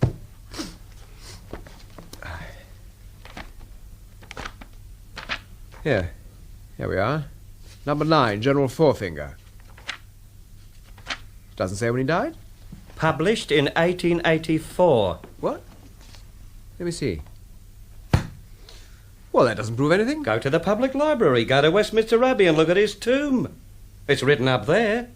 Here we are. Number 9, General Forefinger. Doesn't say when he died? Published in 1884. What? Let me see. Well, that doesn't prove anything. Go to the public library. Go to Westminster Abbey and look at his tomb. It's written up there.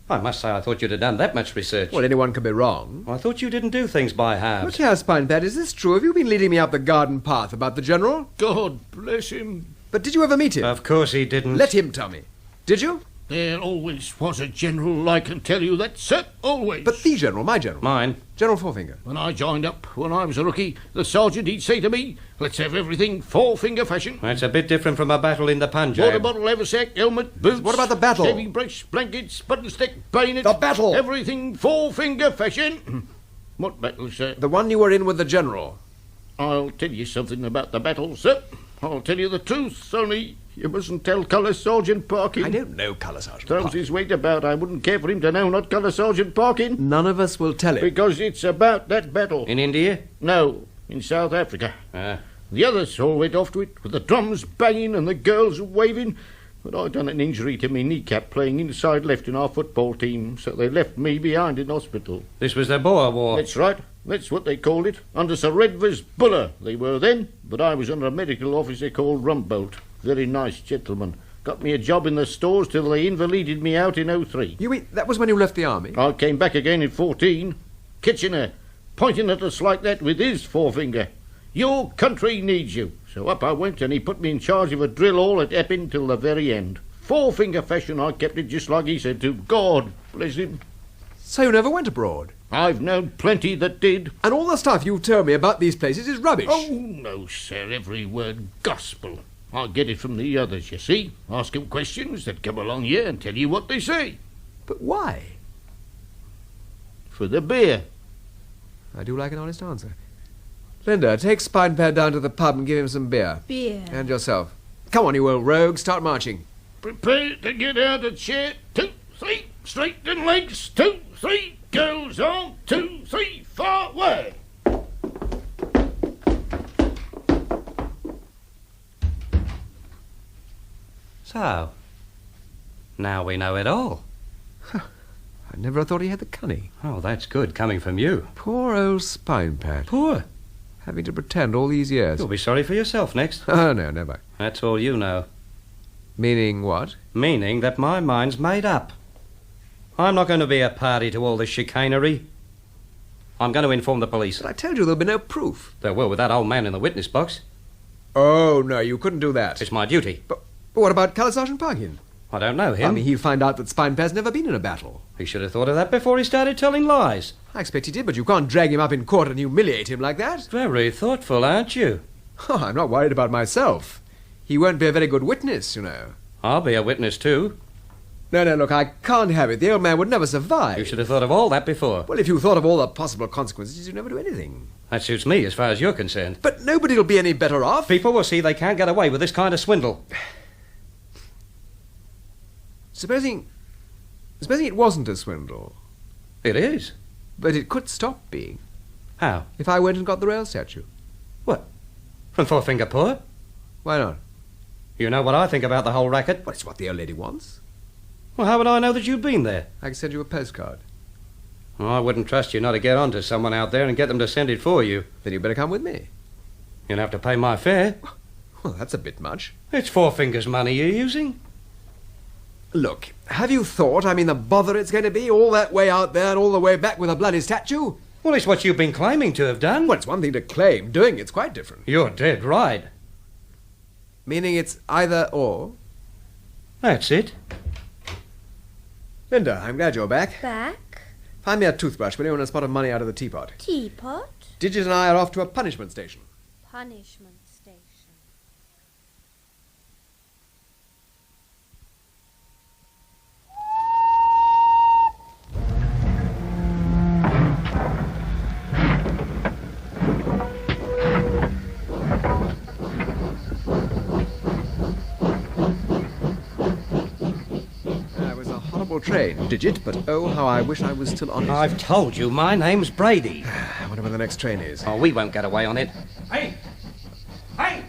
I must say I thought you'd have done that much research. Well, anyone can be wrong. I thought you didn't do things by halves. Look here, Spinepad, is this true? Have you been leading me up the garden path about the General? God bless him. But did you ever meet him? Of course he didn't. Let him tell me. Did you? There always was a general, I can tell you that, sir, always. But the General, my General. Mine. General Forefinger. When I joined up, when I was a rookie, the sergeant, he'd say to me, let's have everything Forefinger fashion. That's a bit different from a battle in the Punjab. Water bottle, haversack, helmet, boots. What about the battle? Shaving brush, blankets, button stick, bayonet. The battle! Everything Forefinger fashion. What battle, sir? The one you were in with the General. I'll tell you something about the battle, sir. I'll tell you the truth, only you mustn't tell Colour Sergeant Parkin. I don't know Colour Sergeant Throws Parkin. his weight about. I wouldn't care for him to know, not Colour Sergeant Parkin. None of us will tell him. Because it's about that battle. In India? No, in South Africa. Ah. The others all went off to it, with the drums banging and the girls waving. But I done an injury to me kneecap playing inside left in our football team, so they left me behind in hospital. This was the Boer War. That's right. That's what they called it. Under Sir Redvers Buller they were then, but I was under a medical officer called Rumbolt. Very nice gentleman. Got me a job in the stores till they invalided me out in 03. You mean that was when you left the army? I came back again in 14. Kitchener, pointing at us like that with his forefinger. Your country needs you. So up I went, and he put me in charge of a drill hall at Epping till the very end. Forefinger fashion, I kept it just like he said to. God bless him. So you never went abroad? I've known plenty that did. And all the stuff you've told me about these places is rubbish. Oh, no, sir, every word gospel. I get it from the others, you see. Ask 'em questions, that come along here and tell you what they say. But why? For the beer. I do like an honest answer. Linda, take Spinepad down to the pub and give him some beer. Beer. And yourself. Come on, you old rogue, start marching. Prepare to get out of chair. 2, 3, straighten legs. 2, 3, girls on. 2, 3, forward. So, now we know it all. I never thought he had the cunning. Oh, that's good, coming from you. Poor old Spinepad. Poor. Having to pretend all these years. You'll be sorry for yourself next. Oh, no, never. That's all you know. Meaning what? Meaning that my mind's made up. I'm not going to be a party to all this chicanery. I'm going to inform the police. But I told you there'll be no proof. There will with that old man in the witness box. Oh, no, you couldn't do that. It's my duty. But what about Colour Sergeant Parkin? I don't know him. I mean, he'd find out that Spinepad's never been in a battle. He should have thought of that before he started telling lies. I expect he did, but you can't drag him up in court and humiliate him like that. Very thoughtful, aren't you? Oh, I'm not worried about myself. He won't be a very good witness, you know. I'll be a witness too. No, look, I can't have it. The old man would never survive. You should have thought of all that before. Well, if you thought of all the possible consequences, you'd never do anything. That suits me as far as you're concerned. But nobody'll be any better off. People will see they can't get away with this kind of swindle. Supposing it wasn't a swindle. It is. But it could stop being. How? If I went and got the rail statue. What? From Forefinger Poor? Why not? You know what I think about the whole racket? Well, it's what the old lady wants. Well, how would I know that you'd been there? I can send you a postcard. Well, I wouldn't trust you not to get on to someone out there and get them to send it for you. Then you better come with me. You'd have to pay my fare. Well, that's a bit much. It's Forefingers' money you're using. Look, have you thought, the bother it's going to be all that way out there and all the way back with a bloody statue? Well, it's what you've been claiming to have done. Well, it's one thing to claim. Doing it's quite different. You're dead right. Meaning it's either or? That's it. Linda, I'm glad you're back. Back? Find me a toothbrush, will you, and a spot of money out of the teapot. Teapot? Digit and I are off to a punishment station. Punishment station. Train, Digit, but oh, how I wish I was still on it. I've told you, my name's Brady. I wonder when the next train is. Oh, we won't get away on it. Hey! Hey!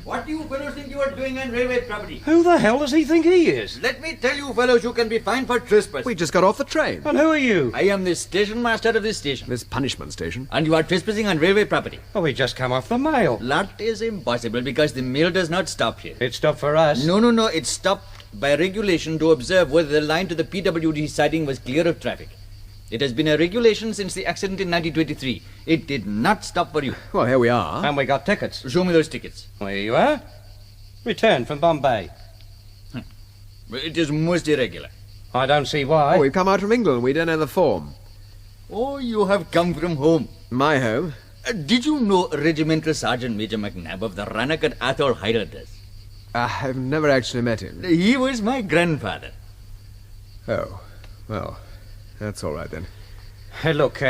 What do you fellows think you are doing on railway property? Who the hell does he think he is? Let me tell you fellows, you can be fined for trespass. We just got off the train. And who are you? I am the station master of this station. This punishment station. And you are trespassing on railway property. Oh, we just come off the mail. That is impossible because the mail does not stop here. It stopped for us. No, it stopped by regulation to observe whether the line to the PWD siding was clear of traffic. It has been a regulation since the accident in 1923. It did not stop for you. Well, here we are. And we got tickets. Show me those tickets. There you are. Returned from Bombay. It is most irregular. I don't see why. Oh, we've come out from England. We don't know the form. Oh, you have come from home. My home? Did you know Regimental Sergeant Major McNab of the Rannoch at Athol Highlanders? I've never actually met him. He was my grandfather. Oh, well, that's all right then. Hey, look,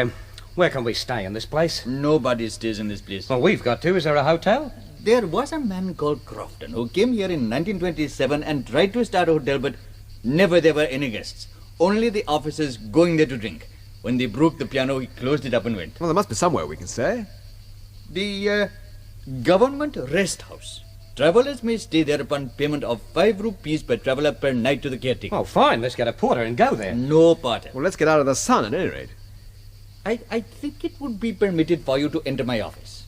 where can we stay in this place? Nobody stays in this place. Well, we've got to. Is there a hotel? There was a man called Crofton who came here in 1927 and tried to start a hotel, but never there were any guests. Only the officers going there to drink. When they broke the piano, he closed it up and went. Well, there must be somewhere we can stay. The government rest house. Travellers may stay there upon payment of 5 rupees per traveller per night to the caretaker. Oh, fine. Let's get a porter and go there. No porter. Well, let's get out of the sun at any rate. I think it would be permitted for you to enter my office.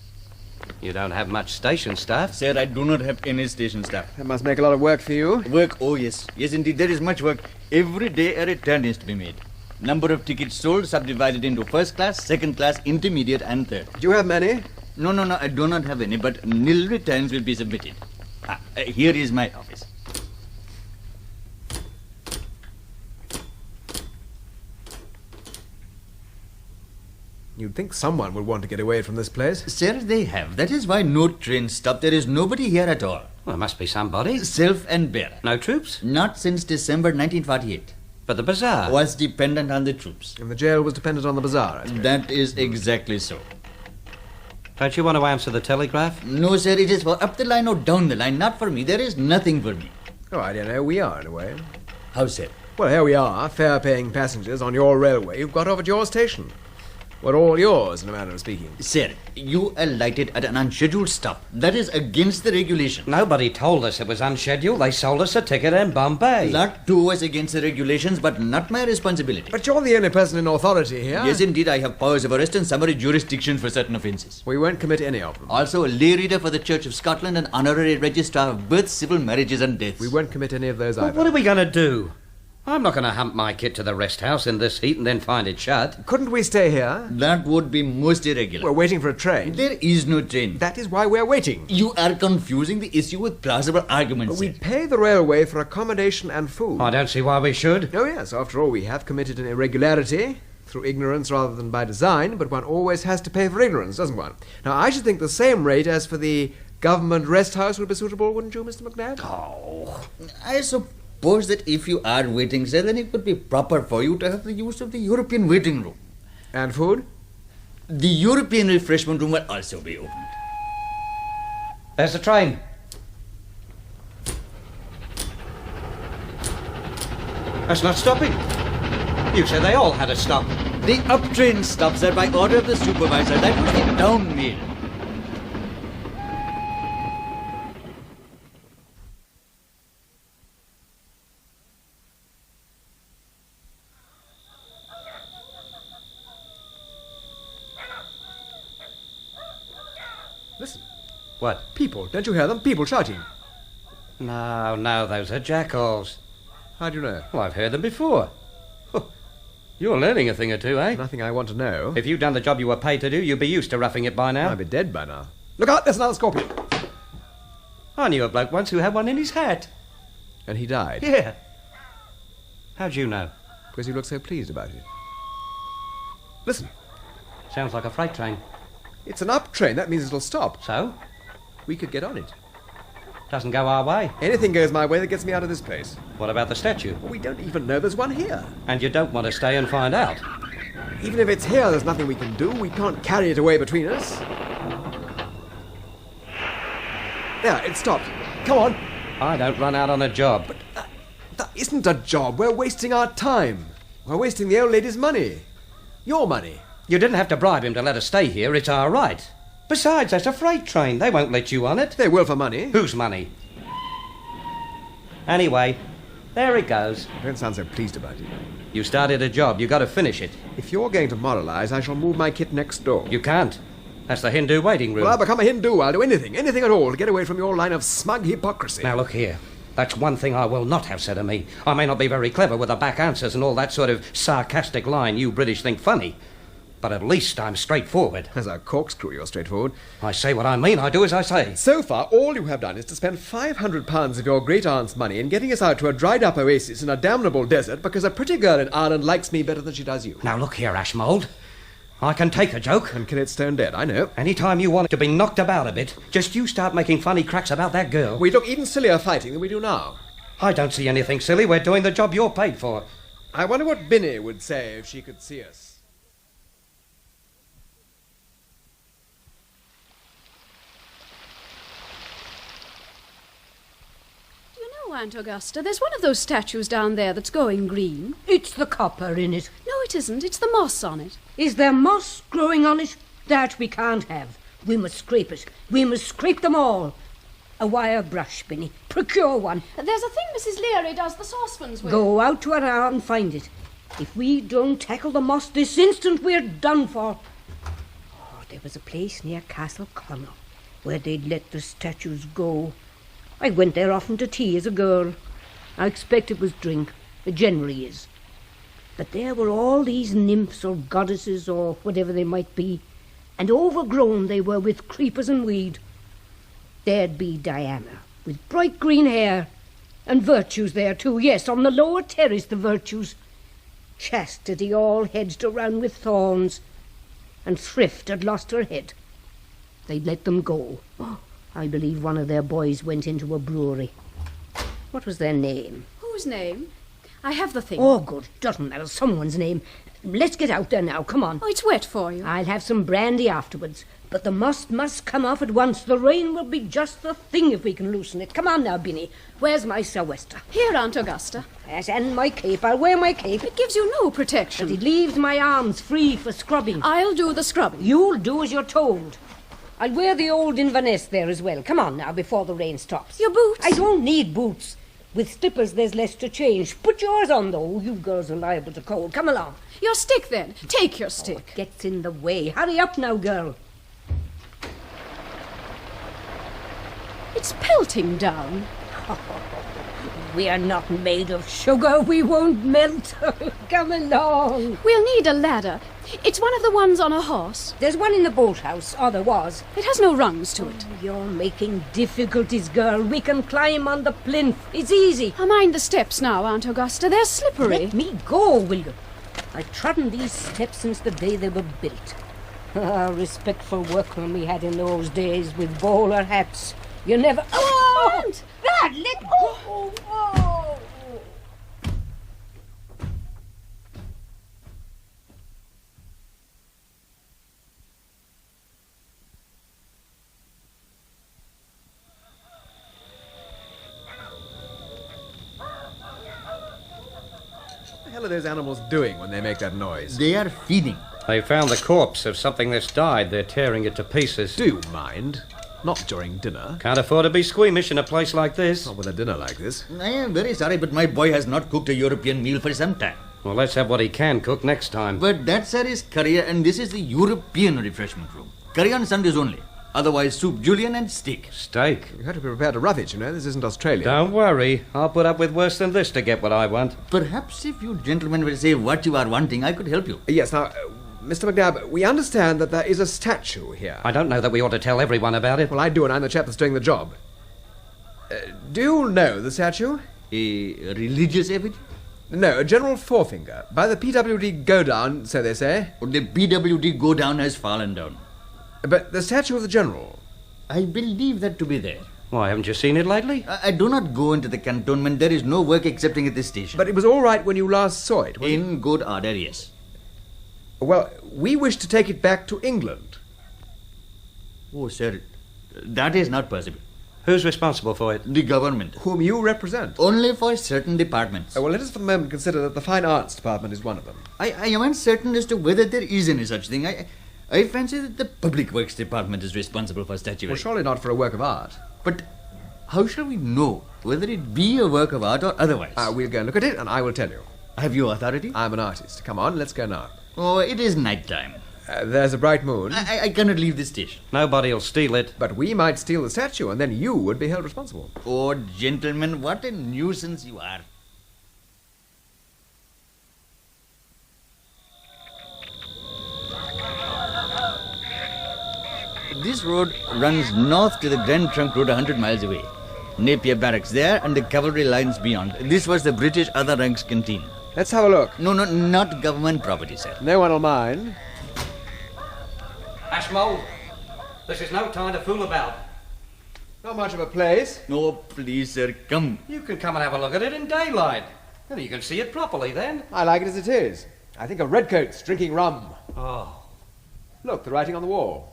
You don't have much station staff. Sir, I do not have any station staff. That must make a lot of work for you. Work? Oh, yes. Yes, indeed, there is much work. Every day a return is to be made. Number of tickets sold subdivided into first class, second class, intermediate and third. Do you have many? No, I do not have any, but nil returns will be submitted. Here is my office. You'd think someone would want to get away from this place. Sir, they have. That is why no train stopped. There is nobody here at all. Well, there must be somebody. Self and bearer. No troops? Not since December 1948. But the bazaar was dependent on the troops. And the jail was dependent on the bazaar, I suppose. That is exactly so. Don't you want to answer the telegraph? No, sir, it is for up the line or down the line, not for me. There is nothing for me. Oh, I don't know. We are, in a way. How, sir? Well, here we are, fare-paying passengers on your railway who've got off at your station. We're all yours, in a manner of speaking. Sir, you alighted at an unscheduled stop. That is against the regulation. Nobody told us it was unscheduled. They sold us a ticket in Bombay. That too was against the regulations, but not my responsibility. But you're the only person in authority here. Yes, indeed, I have powers of arrest and summary jurisdiction for certain offences. We won't commit any of them. Also a lay reader for the Church of Scotland and honorary registrar of births, civil marriages and deaths. We won't commit any of those either. What are we going to do? I'm not going to hump my kit to the rest house in this heat and then find it shut. Couldn't we stay here? That would be most irregular. We're waiting for a train. There is no train. That is why we're waiting. You are confusing the issue with plausible arguments. We sir. pay the railway for accommodation and food. I don't see why we should. Oh, yes, after all, we have committed an irregularity through ignorance rather than by design, but one always has to pay for ignorance, doesn't one? Now, I should think the same rate as for the government rest house would be suitable, wouldn't you, Mr. McNab? Oh, I suppose that if you are waiting, sir, then it would be proper for you to have the use of the European waiting room. And food? The European refreshment room will also be opened. There's the train. That's not stopping. You said they all had to stop. The up train stops, sir, by order of the supervisor. That was the down meal. Listen. What? People. Don't you hear them? People shouting. No, those are jackals. How do you know? Well, I've heard them before. You're learning a thing or two, eh? Nothing I want to know. If you'd done the job you were paid to do, you'd be used to roughing it by now. I'd be dead by now. Look out, there's another scorpion. I knew a bloke once who had one in his hat. And he died? Yeah. How'd you know? Because you look so pleased about it. Listen. Sounds like a freight train. It's an up train. That means it'll stop. So? We could get on it. Doesn't go our way. Anything goes my way that gets me out of this place. What about the statue? We don't even know there's one here. And you don't want to stay and find out? Even if it's here, there's nothing we can do. We can't carry it away between us. There, it stopped. Come on. I don't run out on a job. But that isn't a job. We're wasting our time. We're wasting the old lady's money. Your money. You didn't have to bribe him to let us stay here. It's our right. Besides, that's a freight train. They won't let you on it. They will for money. Whose money? Anyway, there it goes. Don't sound so pleased about it. You started a job. You got to finish it. If you're going to moralize, I shall move my kit next door. You can't. That's the Hindu waiting room. Well, I'll become a Hindu. I'll do anything at all to get away from your line of smug hypocrisy. Now, look here. That's one thing I will not have said of me. I may not be very clever with the back answers and all that sort of sarcastic line you British think funny. But at least I'm straightforward. As a corkscrew, you're straightforward. I say what I mean. I do as I say. So far, all you have done is to spend £500 of your great-aunt's money in getting us out to a dried-up oasis in a damnable desert because a pretty girl in Ireland likes me better than she does you. Now, look here, Ashmold. I can take a joke. And kill it stone dead, I know. Any time you want it to be knocked about a bit, just you start making funny cracks about that girl. We look even sillier fighting than we do now. I don't see anything silly. We're doing the job you're paid for. I wonder what Binnie would say if she could see us. Aunt Augusta, there's one of those statues down there that's going green. It's the copper in it. No, it isn't. It's the moss on it. Is there moss growing on it? That we can't have. We must scrape it. We must scrape them all. A wire brush, Binnie. Procure one. There's a thing Mrs. Leary does the saucepans with. Go out to her hour and find it. If we don't tackle the moss this instant, we're done for. Oh, there was a place near Castle Connell where they'd let the statues go. I went there often to tea as a girl. I expect it was drink. It generally is. But there were all these nymphs or goddesses or whatever they might be, and overgrown they were with creepers and weed. There'd be Diana, with bright green hair, and virtues there too. Yes, on the lower terrace the virtues. Chastity all hedged around with thorns, and Thrift had lost her head. They'd let them go. Oh, I believe one of their boys went into a brewery. What was their name? Whose name? I have the thing. Oh, good. Doesn't matter. Someone's name. Let's get out there now. Come on. Oh, it's wet for you. I'll have some brandy afterwards. But the moss must come off at once. The rain will be just the thing if we can loosen it. Come on now, Binnie. Where's my sou'wester? Here, Aunt Augusta. Yes, and my cape. I'll wear my cape. It gives you no protection. But it leaves my arms free for scrubbing. I'll do the scrubbing. You'll do as you're told. I'll wear the old Inverness there as well. Come on now, before the rain stops. Your boots? I don't need boots. With slippers, there's less to change. Put yours on, though. You girls are liable to cold. Come along. Your stick, then. Take your stick. It gets in the way. Hurry up now, girl. It's pelting down. We are not made of sugar. We won't melt. Come along. We'll need a ladder. It's one of the ones on a horse. There's one in the boathouse, or there was. It has no rungs to it. You're making difficulties, girl. We can climb on the plinth. It's easy. Mind the steps now, Aunt Augusta. They're slippery. Let me go, will you? I've trodden these steps since the day they were built. Respectful workmen we had in those days with bowler hats. You never... Oh! Aunt! God, let go! Oh! What the hell are those animals doing when they make that noise? They are feeding. They found the corpse of something that's died. They're tearing it to pieces. Do you mind? Not during dinner. Can't afford to be squeamish in a place like this. Not with a dinner like this. I am very sorry, but my boy has not cooked a European meal for some time. Well, let's have what he can cook next time. But that, sir, is curry, and this is the European refreshment room. Curry on Sundays only. Otherwise, soup julienne and steak. Steak? You have to be prepared to rough it, you know. This isn't Australia. Don't worry. I'll put up with worse than this to get what I want. Perhaps if you gentlemen will say what you are wanting, I could help you. Yes, now, Mr. McNab, we understand that there is a statue here. I don't know that we ought to tell everyone about it. Well, I do, and I'm the chap that's doing the job. Do you know the statue? A religious effigy? No, a General Forefinger. By the PWD go down, so they say. The PWD go down has fallen down. But the statue of the General. I believe that to be there. Why, haven't you seen it lately? I do not go into the cantonment. There is no work excepting at this station. But it was all right when you last saw it, wasn't in good order, yes. Well, we wish to take it back to England. Oh, sir, that is not possible. Who's responsible for it? The government. Whom you represent. Only for certain departments. Well, let us for the moment consider that the Fine Arts Department is one of them. I am uncertain as to whether there is any such thing. I fancy that the Public Works Department is responsible for statuary. Well, surely not for a work of art. But how shall we know whether it be a work of art or otherwise? We'll go and look at it, and I will tell you. Have you authority? I'm an artist. Come on, let's go now. Oh, it is night time. There's a bright moon. I cannot leave the station. Nobody'll steal it. But we might steal the statue, and then you would be held responsible. Oh, gentlemen, what a nuisance you are. This road runs north to the Grand Trunk Road 100 miles away. Napier Barracks there and the cavalry lines beyond. This was the British Other Ranks canteen. Let's have a look. No, not government property, sir. No one will mind. Ashmold, this is no time to fool about. Not much of a place. No, please, sir, come. You can come and have a look at it in daylight. And you can see it properly then. I like it as it is. I think of redcoats drinking rum. Oh. Look, the writing on the wall.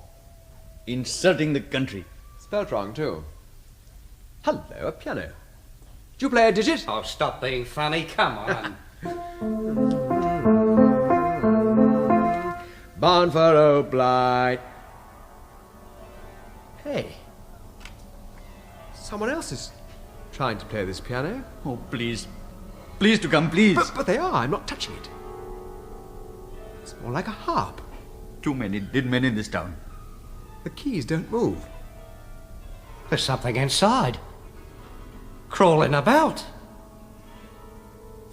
Insulting the country. Spelt wrong, too. Hello, a piano. Do you play a digit? Oh, stop being funny. Come on. Bound for old Blight. Hey. Someone else is trying to play this piano. Oh, please. Please to come, please. But they are. I'm not touching it. It's more like a harp. Too many dead men in this town. The keys don't move. There's something inside. Crawling about.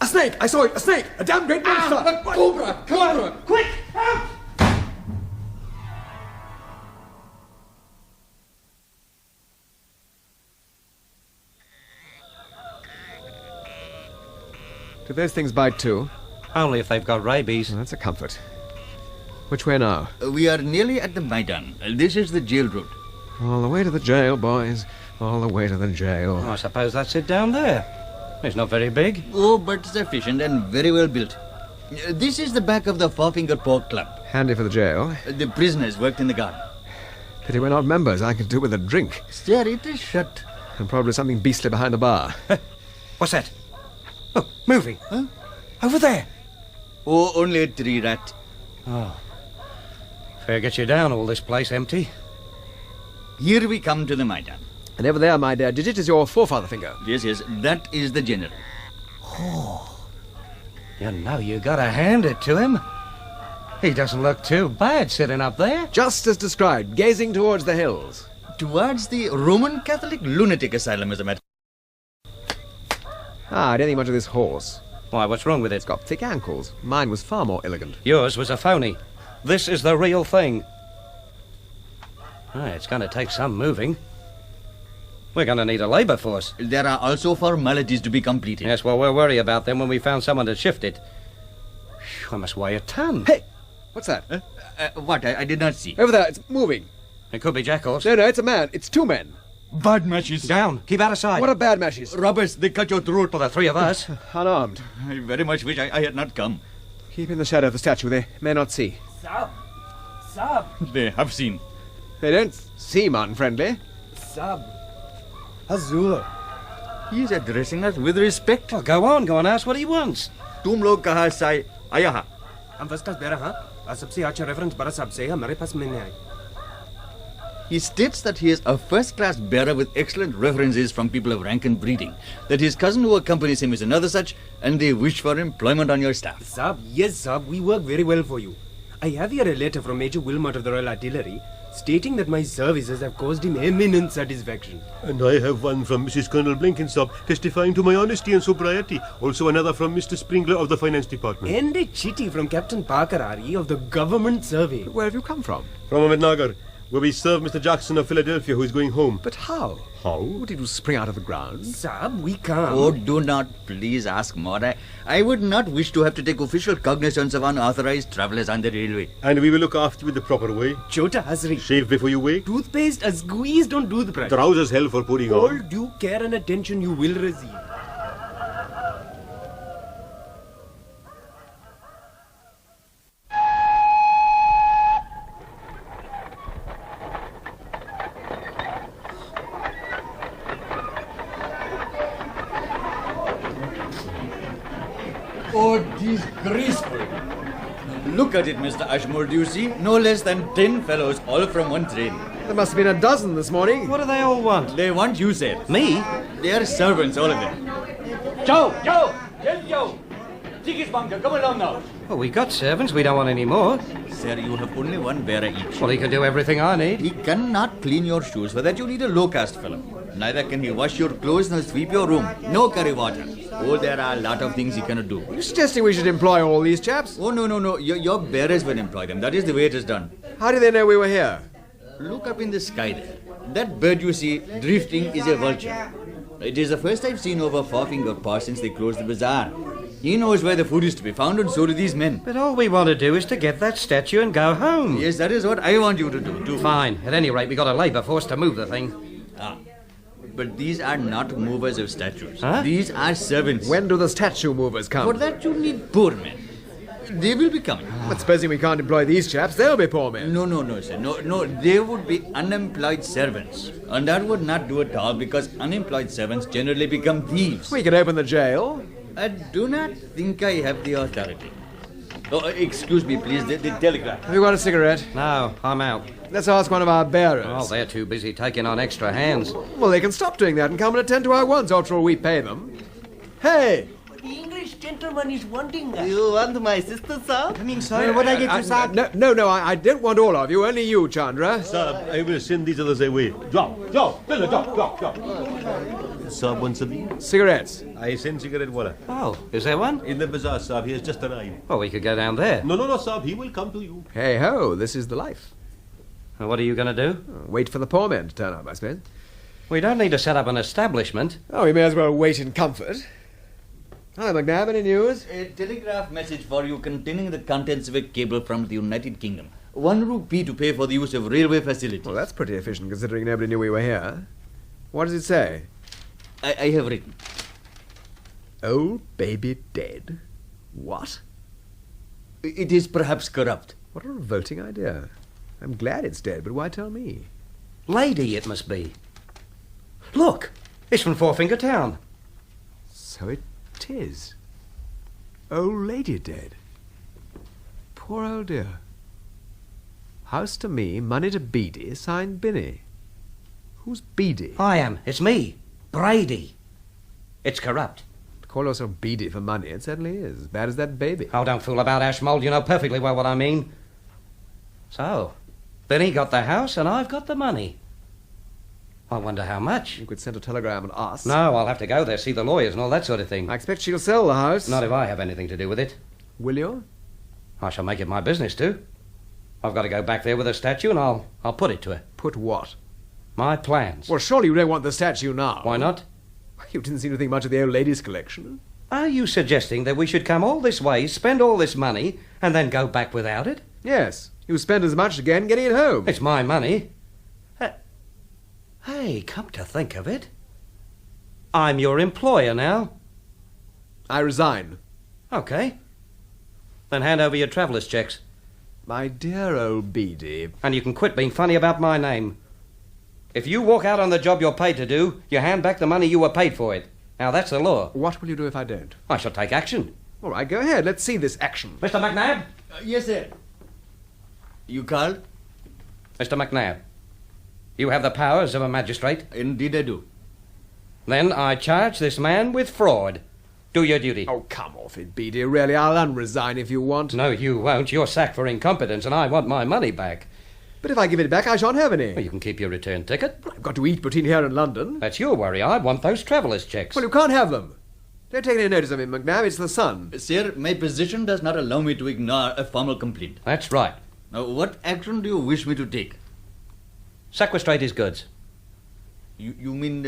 A snake! I saw it! A snake! A damn great monster! A cobra! Cobra! Quick! Out! Do those things bite too? Only if they've got rabies. Well, that's a comfort. Which way now? We are nearly at the Maidan. This is the jail road. All the way to the jail, boys. All the way to the jail. I suppose that's it down there. It's not very big. Oh, but sufficient and very well built. This is the back of the Forefinger Pork Club. Handy for the jail. The prisoners worked in the garden. Pity we're not members. I could do with a drink. Sir, it is shut. And probably something beastly behind the bar. What's that? Look, moving. Huh? Over there. Oh, only a tree rat. Oh. Fair get you down, all this place empty. Here we come to the Maidan. And over there, my dear digit, is your forefather finger. Yes, that is the general. Oh. You know you gotta hand it to him. He doesn't look too bad sitting up there. Just as described, gazing towards the hills. Towards the Roman Catholic lunatic asylum, as a matter. I don't think much of this horse. Why, what's wrong with it? It's got thick ankles. Mine was far more elegant. Yours was a phony. This is the real thing. It's going to take some moving. We're going to need a labour force. There are also formalities to be completed. Yes, well, we'll worry about them when we found someone to shift it. Phew, I must weigh a ton. Hey! What's that? What? I did not see. Over there, it's moving. It could be jackals. No, it's a man. It's two men. Bad matches. Down. Keep out of sight. What are bad matches? Robbers, they cut your throat. For the three of us. Unarmed. I very much wish I had not come. Keep in the shadow of the statue. They may not see. Sab. They have seen. They don't seem unfriendly. Sab. Hazur. He is addressing us with respect. Well, go on, ask what he wants. तुम लोग कहाँ से आए? आया हाँ. हम first class बेरा हाँ. सबसे अच्छा रेफरेंस बड़ा साहब से हमारे पास मिलने आए. He states that he is a first-class bearer with excellent references from people of rank and breeding, that his cousin who accompanies him is another such, and they wish for employment on your staff. Sab, yes, Sab, we work very well for you. I have here a letter from Major Wilmot of the Royal Artillery, stating that my services have caused him eminent satisfaction. And I have one from Mrs. Colonel Blenkinsop testifying to my honesty and sobriety. Also another from Mr. Springler of the Finance Department. And a chitty from Captain Parker Ari of the Government Survey. Where have you come from? From Ahmednagar, where we serve Mr. Jackson of Philadelphia, who is going home. But how? How? Did you spring out of the ground? Sab, we can't. Oh, do not please ask more. I would not wish to have to take official cognizance of unauthorized travellers on the railway. And we will look after you in the proper way. Chota Hazri. Shave before you wake. Toothpaste as squeezed on toothbrush. Trousers hell for putting All on. due care and attention you will receive. Oh, disgraceful. Look at it, Mr. Ashmold. Do you see? No less than 10 fellows, all from one train. There must have been a dozen this morning. What do they all want? They want you, sir. Me? They are servants, all of them. Joe! Yes, Joe! Tickets bunker, come along now. Well, we got servants. We don't want any more. Sir, you have only one bearer each. Well, he can do everything I need. He cannot clean your shoes. For that you need a low-caste fellow. Neither can he wash your clothes nor sweep your room. No curry water. Oh, there are a lot of things he cannot do. Are you suggesting we should employ all these chaps? Oh, no. Your bearers will employ them. That is the way it is done. How do they know we were here? Look up in the sky there. That bird you see drifting is a vulture. It is the first I've seen over Forefinger Pass since they closed the bazaar. He knows where the food is to be found, and so do these men. But all we want to do is to get that statue and go home. Yes, that is what I want you to do, too. Fine. At any rate, we got a labour force to move the thing. But these are not movers of statues. Huh? These are servants. When do the statue movers come? For that you need poor men. They will be coming. But supposing we can't employ these chaps, they'll be poor men. No, sir. No, they would be unemployed servants. And that would not do at all, because unemployed servants generally become thieves. We could open the jail. I do not think I have the authority. Oh, excuse me, please, the telegraph. Have you got a cigarette? No, I'm out. Let's ask one of our bearers. Oh, they're too busy taking on extra hands. Well, they can stop doing that and come and attend to our wants after all we pay them. Hey! The English gentleman is wanting us. You want my sister, sir? Coming, sir. What I get you, sir? No, I don't want all of you, only you, Chandra. Sir, I will send these others away. Drop. Sir wants a Cigarettes. I send cigarette water. Oh, is there one? In the bazaar, sir. He has just arrived. Well, we could go down there. No, sir. He will come to you. Hey ho, this is the life. And what are you going to do? Wait for the poor men to turn up, I suppose. We don't need to set up an establishment. Oh, we may as well wait in comfort. Hello, McNab, any news? A telegraph message for you containing the contents of a cable from the United Kingdom. 1 rupee to pay for the use of railway facilities. Well, that's pretty efficient considering nobody knew we were here. What does it say? I have written. Old baby dead? What? It is perhaps corrupt. What a revolting idea. I'm glad it's dead, but why tell me? Lady, it must be. Look, it's from Forefinger Town. So it is. Old lady dead. Poor old dear. House to me, money to Beady, signed Binnie. Who's Beady? I am. It's me. Brady. It's corrupt. To call yourself Beady for money, it certainly is. As bad as that baby. Oh, don't fool about, Ashmold. You know perfectly well what I mean. So, Binnie got the house and I've got the money. I wonder how much. You could send a telegram and ask. No, I'll have to go there, see the lawyers and all that sort of thing. I expect she'll sell the house. Not if I have anything to do with it. Will you? I shall make it my business to. I've got to go back there with a statue and I'll put it to her. Put what? My plans. Well, surely you don't want the statue now. Why not? You didn't seem to think much of the old lady's collection. Are you suggesting that we should come all this way, spend all this money, and then go back without it? Yes. You spend as much again getting it home. It's my money. Hey, come to think of it, I'm your employer now. I resign. Okay. Then hand over your traveller's checks. My dear old Beady. And you can quit being funny about my name. If you walk out on the job you're paid to do, you hand back the money you were paid for it. Now, that's the law. What will you do if I don't? I shall take action. All right, go ahead. Let's see this action. Mr. McNab? Yes, sir. You called? Mr. McNab, you have the powers of a magistrate. Indeed I do. Then I charge this man with fraud. Do your duty. Oh, come off it, Beady. Really, I'll unresign if you want. No, you won't. You're sacked for incompetence, and I want my money back. But if I give it back, I shan't have any. Well, you can keep your return ticket. Well, I've got to eat between here and London. That's your worry. I want those traveller's checks. Well, you can't have them. Don't take any notice of him, McNab. It's the Sun. Sir, my position does not allow me to ignore a formal complaint. That's right. Now, what action do you wish me to take? Sequestrate his goods. You mean,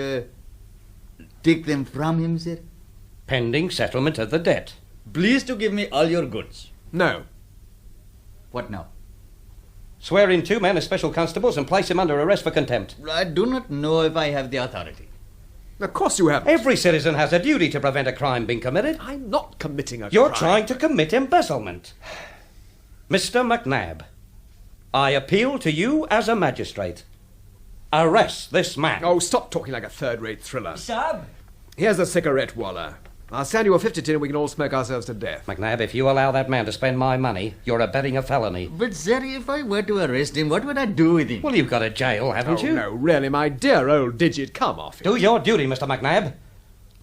take them from him, sir? Pending settlement of the debt. Please to give me all your goods. No. What now? Swear in 2 men as special constables and place him under arrest for contempt. I do not know if I have the authority. Of course you have. Every citizen has a duty to prevent a crime being committed. I'm not committing a You're crime. trying to commit embezzlement. Mr. McNab, I appeal to you as a magistrate. Arrest this man. Oh, stop talking like a third-rate thriller. Sab? Here's a cigarette, Waller. I'll send you a 50 tin and we can all smoke ourselves to death. McNab, if you allow that man to spend my money, you're abetting a felony. But, sir, if I were to arrest him, what would I do with him? Well, you've got a jail, haven't you? No, really, my dear old digit, come off it. Do your duty, Mr. McNab.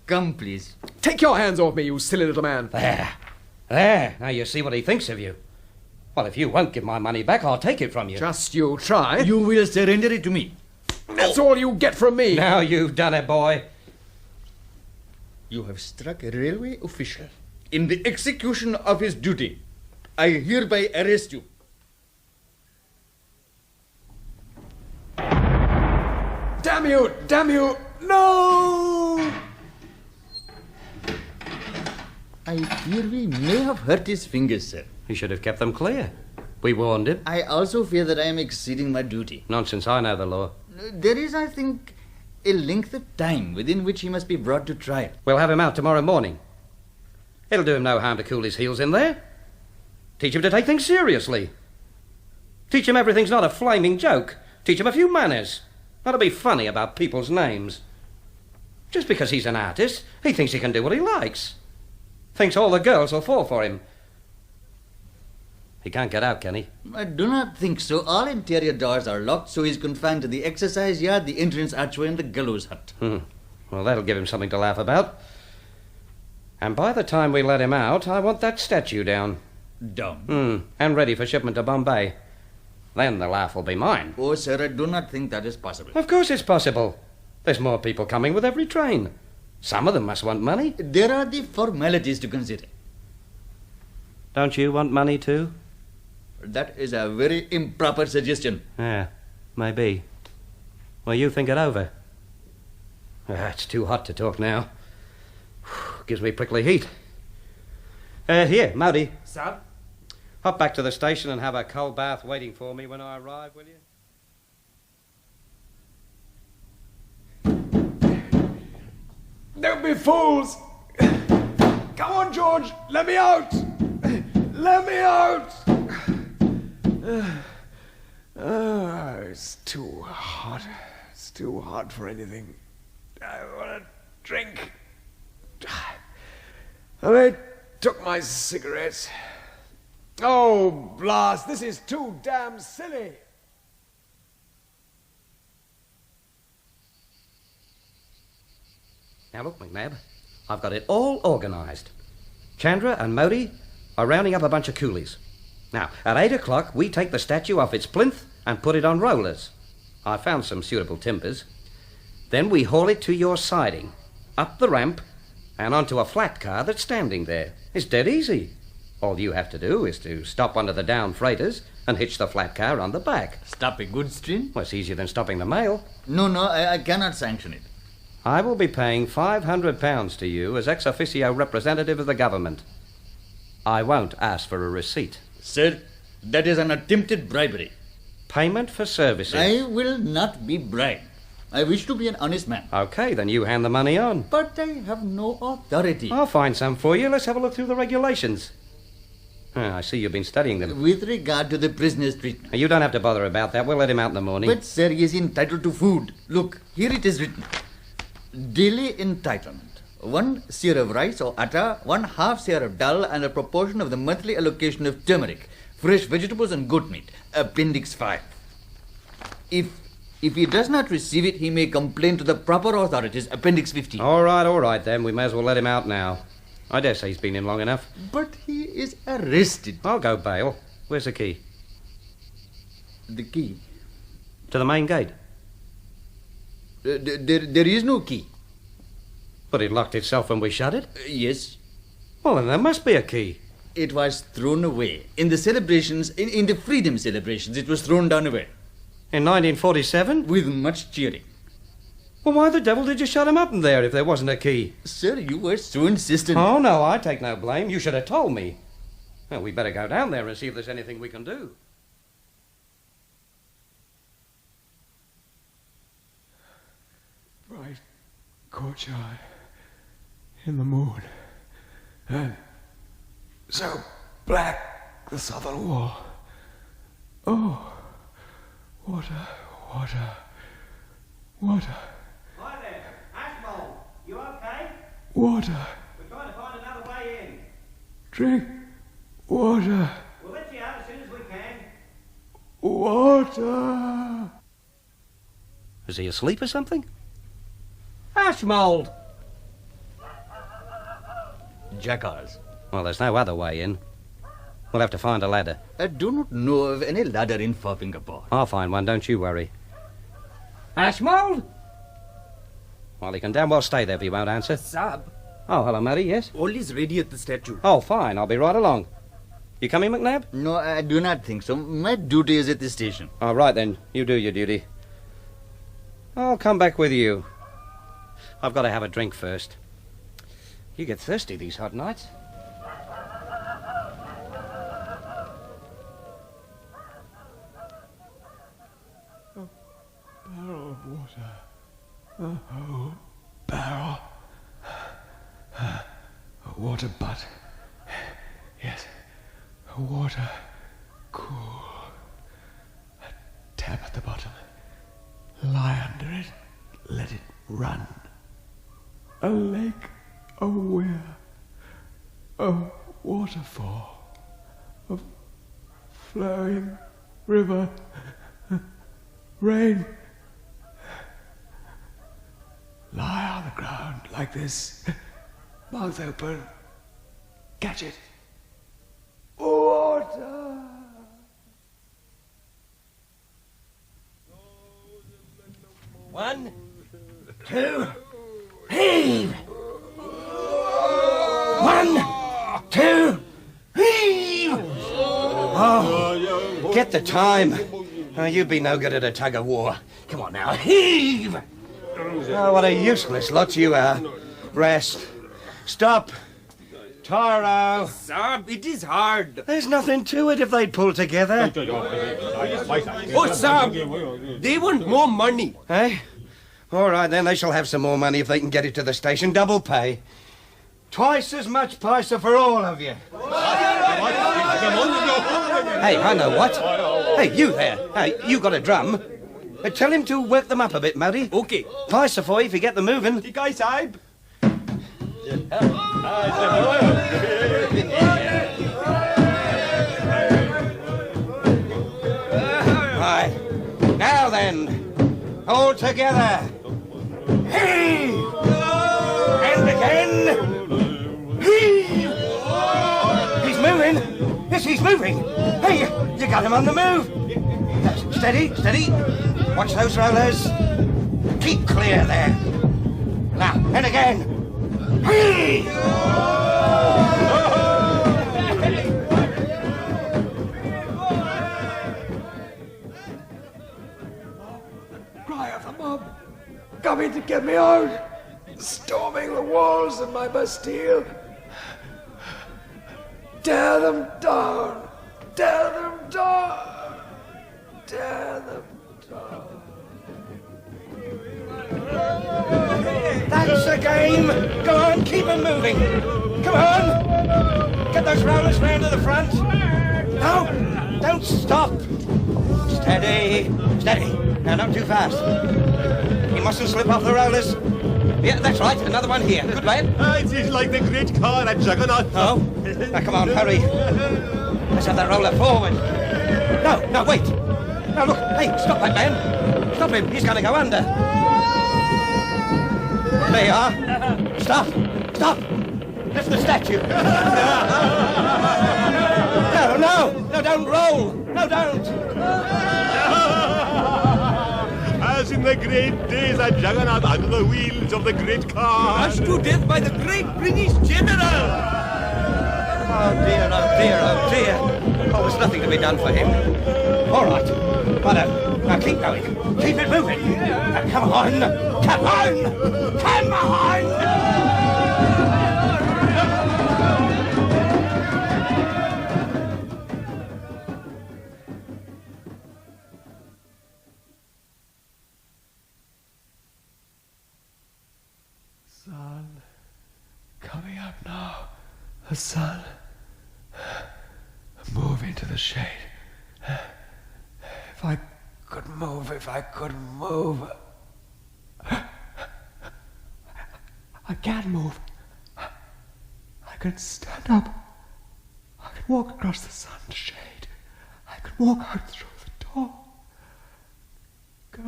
Come, please. Take your hands off me, you silly little man. There. Now you see what he thinks of you. Well, if you won't give my money back, I'll take it from you. Just you try. You will surrender it to me. That's all you get from me. Now you've done it, boy. You have struck a railway official in the execution of his duty. I hereby arrest you. Damn you! Damn you! No! I fear we may have hurt his fingers, sir. He should have kept them clear. We warned him. I also fear that I am exceeding my duty. Nonsense, I know the law. There is, I think, a length of time within which he must be brought to trial. We'll have him out tomorrow morning. It'll do him no harm to cool his heels in there. Teach him to take things seriously. Teach him everything's not a flaming joke. Teach him a few manners. Not to be funny about people's names. Just because he's an artist, he thinks he can do what he likes. Thinks all the girls will fall for him. He can't get out, can he? I do not think so. All interior doors are locked, so he's confined to the exercise yard, the entrance archway, and the gallows hut. Well, that'll give him something to laugh about. And by the time we let him out, I want that statue down. Down? And ready for shipment to Bombay. Then the laugh will be mine. Oh, sir, I do not think that is possible. Of course it's possible. There's more people coming with every train. Some of them must want money. There are the formalities to consider. Don't you want money too? That is a very improper suggestion. Yeah, maybe. Well, you think it over. It's too hot to talk now. Gives me prickly heat. Here, Modi. Sir? Hop back to the station and have a cold bath waiting for me when I arrive, will you? Don't be fools! Come on, George! Let me out! Let me out! It's too hot. It's too hot for anything. I want a drink. They took my cigarette. Oh, blast, this is too damn silly. Now look, McNab, I've got it all organised. Chandra and Modi are rounding up a bunch of coolies. Now, at 8 o'clock, we take the statue off its plinth and put it on rollers. I found some suitable timbers. Then we haul it to your siding, up the ramp, and onto a flat car that's standing there. It's dead easy. All you have to do is to stop one of the down freighters and hitch the flat car on the back. Stop a goods train? Well, it's easier than stopping the mail. No, I cannot sanction it. I will be paying £500 to you as ex officio representative of the government. I won't ask for a receipt. Sir, that is an attempted bribery. Payment for services. I will not be bribed. I wish to be an honest man. Okay, then you hand the money on. But I have no authority. I'll find some for you. Let's have a look through the regulations. I see you've been studying them. With regard to the prisoner's treatment. You don't have to bother about that. We'll let him out in the morning. But, sir, he is entitled to food. Look, here it is written. Daily entitlement. 1 seer of rice or atta, 1/2 seer of dal, and a proportion of the monthly allocation of turmeric, fresh vegetables and goat meat. Appendix 5. If he does not receive it, he may complain to the proper authorities. Appendix 15. All right, then. We may as well let him out now. I dare say he's been in long enough. But he is arrested. I'll go bail. Where's the key? The key? To the main gate. There is no key. But it locked itself when we shut it? Yes. Well, then there must be a key. It was thrown away. In the celebrations, in the freedom celebrations, it was thrown down away. In 1947? With much cheering. Well, why the devil did you shut him up in there if there wasn't a key? Sir, you were so insistent. Oh, no, I take no blame. You should have told me. Well, we better go down there and see if there's anything we can do. Bright courtyard in the moon. So black the southern wall. Oh, water. Hi there, Ashmold. You okay? Water. We're trying to find another way in. Drink water. We'll let you out as soon as we can. Water. Is he asleep or something? Ashmold! Jackass. Well, there's no other way in. We'll have to find a ladder. I do not know of any ladder in Forefinger Port. I'll find one, don't you worry. Ashmold? Well, he can damn well stay there if he won't answer. Sab, Oh, hello, Matty, yes? all is ready at the statue. Oh, fine, I'll be right along. You coming, McNab? No, I do not think so. My duty is at the station. All right, then. You do your duty. I'll come back with you. I've got to have a drink first. You get thirsty these hot nights. Barrel of water. A whole barrel. A water butt. Yes, a water cool. A tap at the bottom. Lie under it. Let it run. A lake, a weir, a waterfall, a flowing river, rain. Lie on the ground like this, mouth open, catch it. Water! One, two, heave! 1, 2, heave! Oh, get the time. Oh, you'd be no good at a tug of war. Come on now, heave! Oh, what a useless lot you are. Rest. Stop. Tyro. Sab, it is hard. There's nothing to it if they'd pull together. Oh, Sab, they want more money. Eh? All right, then, they shall have some more money if they can get it to the station. Double pay. Twice as much paisa for all of you. Hey, I know what. Hey, you there. Hey, you got a drum. Tell him to work them up a bit, Matty. Okay. Paisa for you if you get them moving. The guy, Sab. Right. Now then, all together. Heave! And again. Heave! He's moving. Yes, he's moving. Hey, you got him on the move. Steady, steady. Watch those rollers. Keep clear there. Now, and again. Hey! Cry of the mob, coming to get me out, storming the walls of my Bastille. Tear them down, tear them down, tear them down. That's the game. Go on, keep 'em moving. Come on. Get those rollers round to the front. No, don't stop. Steady, steady. Now, not too fast. You mustn't slip off the rollers. Yeah, that's right. Another one here. Good lad. It is like the great car at Juggernaut. Oh? Now, come on, hurry. Let's have that roller forward. No, wait. Now, look. Hey, stop that man. Stop him. He's going to go under. There you are. Stop. Lift the statue. No, don't roll. No, don't. As in the great days at Juggernaut, under the wheels of the great car. Crushed to death by the great British general. Oh dear. Oh, there's nothing to be done for him. All right. Righto. Now keep going. Keep it moving. Now, come on. Sun coming up now. The sun. Move into the shade. If I could move. I can't move. I can stand up. I can walk across the sun's shade. I can walk out through the door. Go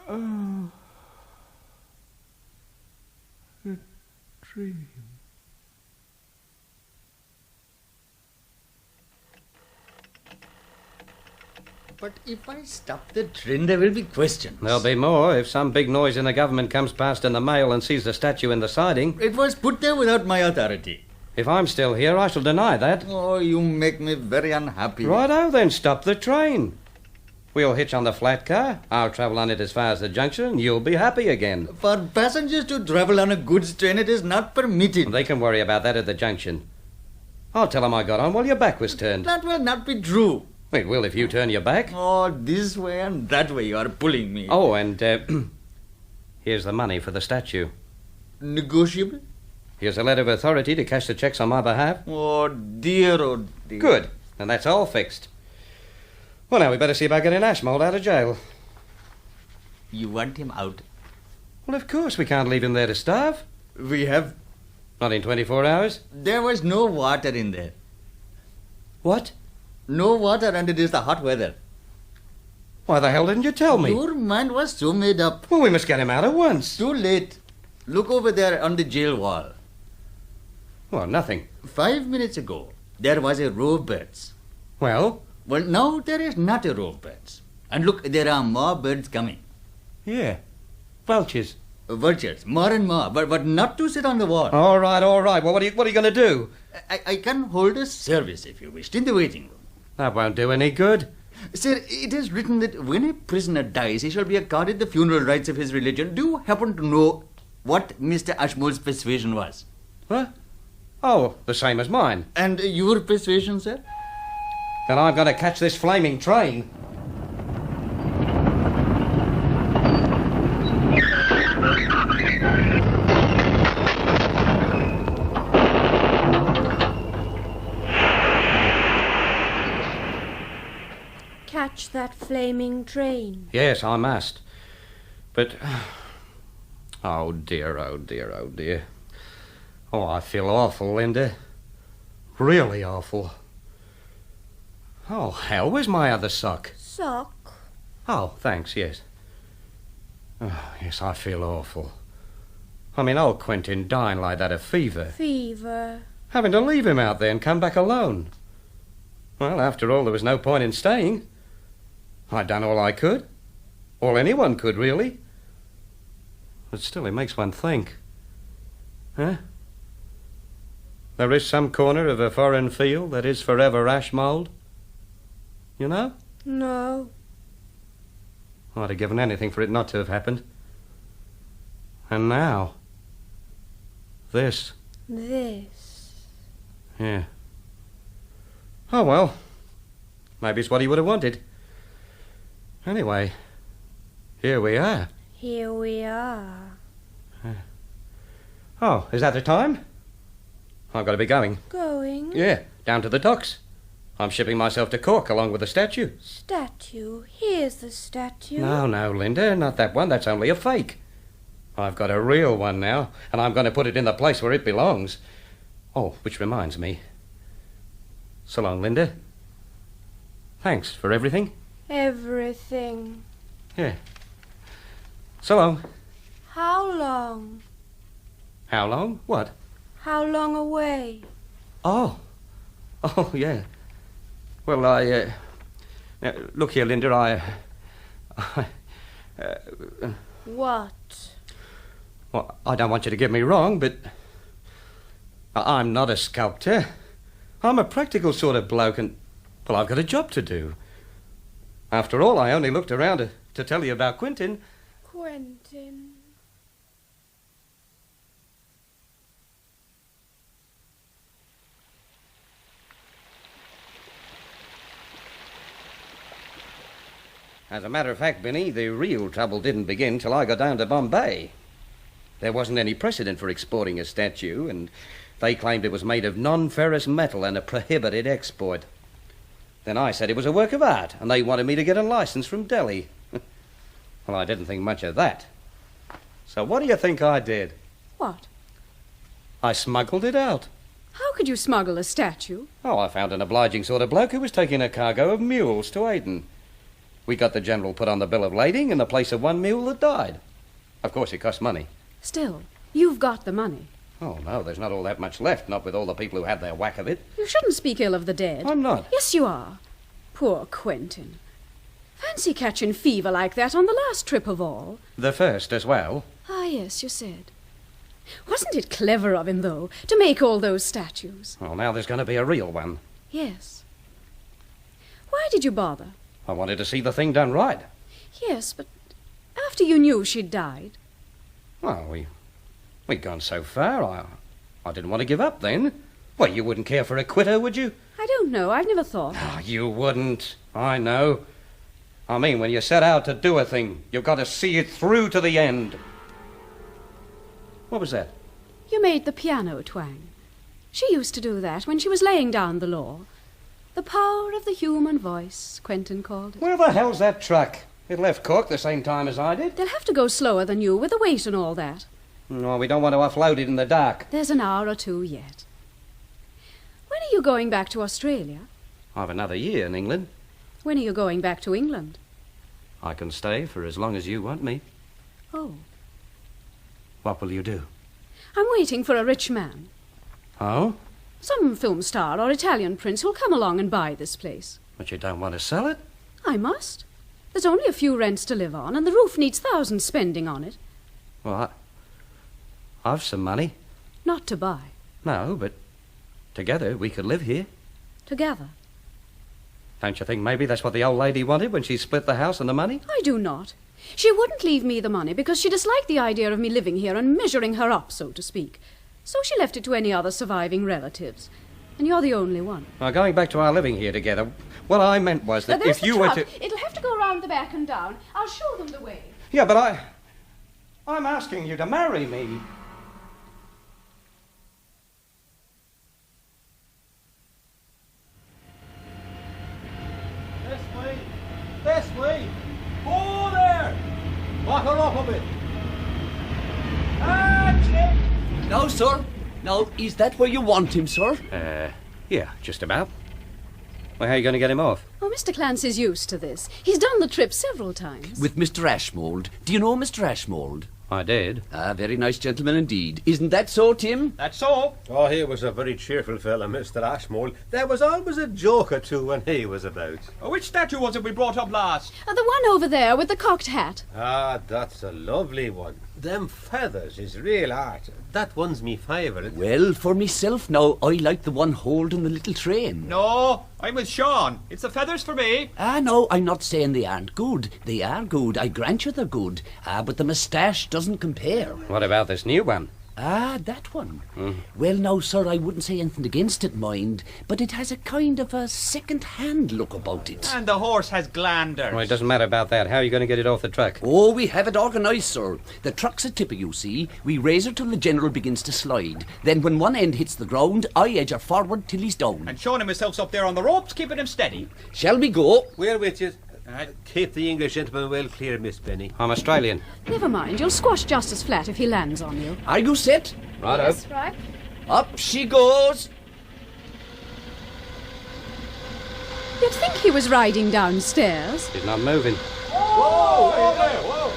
home. Oh. A dream. But if I stop the train, there will be questions. There'll be more if some big noise in the government comes past in the mail and sees the statue in the siding. It was put there without my authority. If I'm still here, I shall deny that. Oh, you make me very unhappy. Righto, then stop the train. We'll hitch on the flat car. I'll travel on it as far as the junction, and you'll be happy again. For passengers to travel on a goods train, it is not permitted. They can worry about that at the junction. I'll tell them I got on while your back was turned. That will not be true. It will if you turn your back. Oh, this way and that way you are pulling me. Oh, and here's the money for the statue. Negotiable? Here's a letter of authority to cash the checks on my behalf. Oh, dear. Good. And that's all fixed. Well, now we better see about getting Ashmold out of jail. You want him out? Well, of course we can't leave him there to starve. We have... Not in 24 hours. There was no water in there. What? No water, and it is the hot weather. Why the hell didn't you tell me? Your mind was so made up. Well, we must get him out at once. Too late. Look over there on the jail wall. Well, nothing. 5 minutes ago, there was a row of birds. Well? Well, now there is not a row of birds. And look, there are more birds coming. Yeah. Vultures. Vultures, more and more, but not to sit on the wall. All right. Well, what are you going to do? I can hold a service, if you wished, in the waiting room. That won't do any good. Sir, it is written that when a prisoner dies, he shall be accorded the funeral rites of his religion. Do you happen to know what Mr. Ashmold's persuasion was? What? Oh, the same as mine. And your persuasion, sir? Then I've got to catch this flaming train. Catch that flaming train. Yes, I must. But... Oh, dear. Oh, I feel awful, Linda. Really awful. Oh, hell, where's my other sock? Sock? Oh, thanks, yes. Oh, yes, I feel awful. I mean, old Quentin dying like that of fever. Fever. Having to leave him out there and come back alone. Well, after all, there was no point in staying. I'd done all I could. Or anyone could, really. But still, it makes one think. Huh? There is some corner of a foreign field that is forever Ashmold. You know? No. I'd have given anything for it not to have happened. And now... This. Yeah. Oh, well. Maybe it's what he would have wanted. Anyway, here we are. Here we are. Oh, is that the time? I've got to be going. Going? Yeah, down to the docks. I'm shipping myself to Cork along with the statue. Statue? Here's the statue. No, Linda, not that one. That's only a fake. I've got a real one now, and I'm going to put it in the place where it belongs. Oh, which reminds me. So long, Linda. Thanks for everything. Everything. Yeah. So long. How long? How long? What? How long away? Oh, yeah. Well, now, look here, Linda, What? Well, I don't want you to get me wrong, but I'm not a sculptor. I'm a practical sort of bloke, and, well, I've got a job to do. After all, I only looked around to tell you about Quentin. Quentin. As a matter of fact, Binnie, the real trouble didn't begin till I got down to Bombay. There wasn't any precedent for exporting a statue, and they claimed it was made of non-ferrous metal and a prohibited export. Then I said it was a work of art, and they wanted me to get a license from Delhi. Well, I didn't think much of that. So what do you think I did? What? I smuggled it out. How could you smuggle a statue? Oh, I found an obliging sort of bloke who was taking a cargo of mules to Aden. We got the general put on the bill of lading in the place of one mule that died. Of course, it cost money. Still, you've got the money. Oh, no, there's not all that much left, not with all the people who had their whack of it. You shouldn't speak ill of the dead. I'm not. Yes, you are. Poor Quentin. Fancy catching fever like that on the last trip of all. The first as well. Ah, yes, you said. Wasn't it clever of him, though, to make all those statues? Well, now there's going to be a real one. Yes. Why did you bother? I wanted to see the thing done right. Yes, but after you knew she'd died. Well, we'd gone so far, I didn't want to give up then. Well, you wouldn't care for a quitter, would you? I don't know. I've never thought. Oh, you wouldn't. I know. I mean, when you set out to do a thing, you've got to see it through to the end. What was that? You made the piano twang. She used to do that when she was laying down the law. The power of the human voice, Quentin called it. Where the hell's that truck? It left Cork the same time as I did. They'll have to go slower than you with the weight and all that. No, we don't want to offload it in the dark. There's an hour or two yet. When are you going back to Australia? I've another year in England. When are you going back to England? I can stay for as long as you want me. Oh. What will you do? I'm waiting for a rich man. Oh? Some film star or Italian prince who'll come along and buy this place. But you don't want to sell it? I must. There's only a few rents to live on, and the roof needs thousands spending on it. Well, I've some money. Not to buy. No, but together we could live here. Together. Don't you think maybe that's what the old lady wanted when she split the house and the money? I do not. She wouldn't leave me the money because she disliked the idea of me living here and measuring her up, so to speak. So she left it to any other surviving relatives. And you're the only one. Now, going back to our living here together, what I meant was that if you were to... It'll have to go round the back and down. I'll show them the way. Yeah, but I'm asking you to marry me. This way! Oh, there! Back her up a bit. Now, sir. Now, is that where you want him, sir? Yeah, just about. Well, how are you going to get him off? Oh, Mr. Clancy's used to this. He's done the trip several times. With Mr. Ashmold. Do you know Mr. Ashmold? I did. Ah, very nice gentleman indeed. Isn't that so, Tim? That's so. Oh, he was a very cheerful fella, Mr. Ashmold. There was always a joke or two when he was about. Which statue was it we brought up last? The one over there with the cocked hat. Ah, that's a lovely one. Them feathers is real art. That one's me favourite. Well, for myself now, I like the one holding the little train. No, I'm with Sean. It's the feathers for me. Ah, no, I'm not saying they aren't good. They are good, I grant you they're good. But the moustache doesn't compare. What about this new one? Ah, that one. Well, now, sir, I wouldn't say anything against it, mind, but it has a kind of a second-hand look about it. And the horse has glanders. Well, it doesn't matter about that. How are you going to get it off the truck? Oh, we have it organised, sir. The truck's a tipper, you see. We raise her till the general begins to slide. Then when one end hits the ground, I edge her forward till he's down. And Sean himself's up there on the ropes, keeping him steady. Shall we go? We're with you. Keep the English gentleman well clear, Miss Binnie. I'm Australian. Never mind, you'll squash just as flat if he lands on you. Are you set? Righto. Yes, right. Up she goes. You'd think he was riding downstairs. He's not moving. Whoa, there, whoa.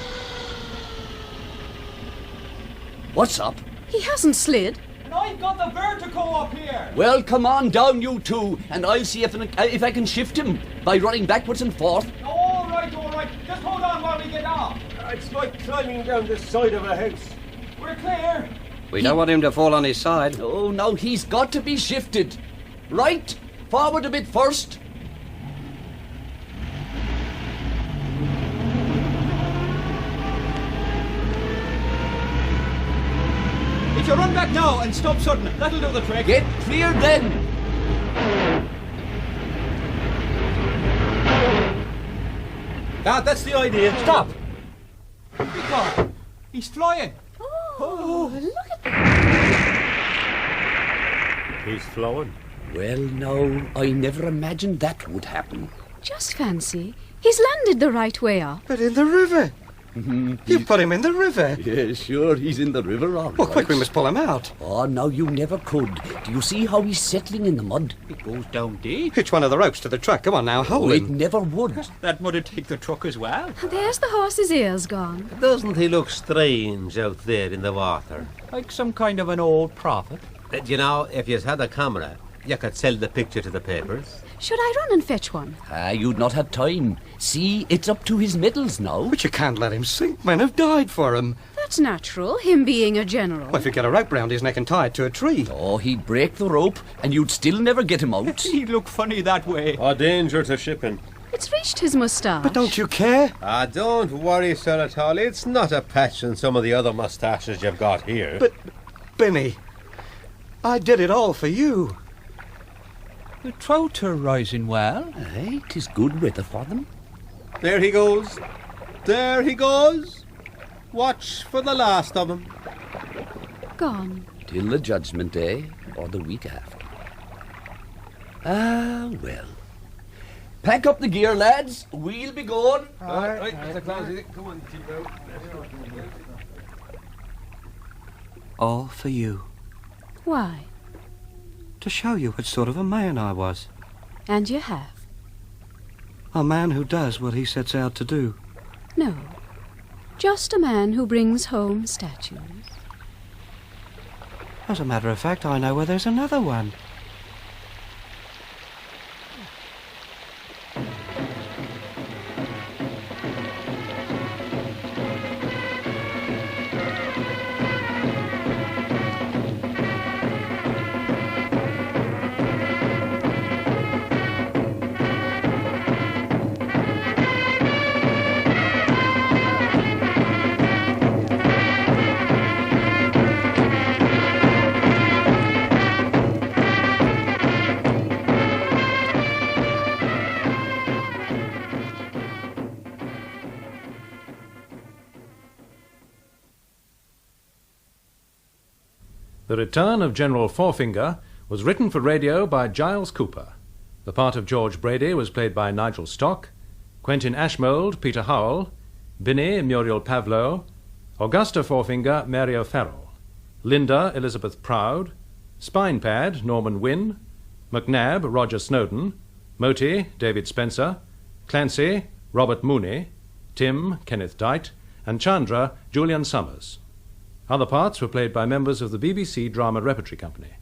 What's up? He hasn't slid. And I've got the vertigo up here. Well, come on down, you two, and I'll see if I can shift him by running backwards and forth. All right. Just hold on while we get off. It's like climbing down the side of a house. We're clear. We don't want him to fall on his side. Oh, now he's got to be shifted. Right, forward a bit first. If you run back now and stop sudden, that'll do the trick. Get clear then. That's the idea. Stop. Because he's flying. Oh, look at He's flowing. Well, no, I never imagined that would happen. Just fancy. He's landed the right way up. But in the river. You put him in the river. Yeah, sure, he's in the river, all Well, right. quick, we must pull him out. Oh, no, you never could. Do you see how he's settling in the mud? It goes down deep. Hitch one of the ropes to the truck. Come on now, hold Oh, it him. never would. That mud'd take the truck as well. There's the horse's ears gone. Doesn't he look strange out there in the water? Like some kind of an old prophet. You know, if you had a camera, you could sell the picture to the papers. Should I run and fetch one? You'd not have time. See, it's up to his medals now. But you can't let him sink. Men have died for him. That's natural, him being a general. Well, if you get a rope round his neck and tie it to a tree. Oh, he'd break the rope, and you'd still never get him out. He'd look funny that way. A danger to shipping. It's reached his moustache. But don't you care? Don't worry, sir, at all. It's not a patch in some of the other moustaches you've got here. But, Binnie, I did it all for you. The trout are rising well. Aye, 'tis good weather for them. There he goes. There he goes. Watch for the last of him. Gone. Till the judgment day, or the week after. Ah, well. Pack up the gear, lads. We'll be going. Right. Come on, Chico. All for you. Why? To show you what sort of a man I was. And you have. A man who does what he sets out to do. No. Just a man who brings home statues. As a matter of fact, I know where there's another one. The Return of General Forefinger was written for radio by Giles Cooper. The part of George Brady was played by Nigel Stock, Quentin Ashmold, Peter Howell, Binnie, Muriel Pavlov, Augusta Forefinger, Muriel Farrell, Linda, Elizabeth Proud, Spinepad, Norman Wynne, McNab, Roger Snowden, Moti, David Spencer, Clancy, Robert Mooney, Tim, Kenneth Dite, and Chandra Julian Summers. Other parts were played by members of the BBC Drama Repertory Company.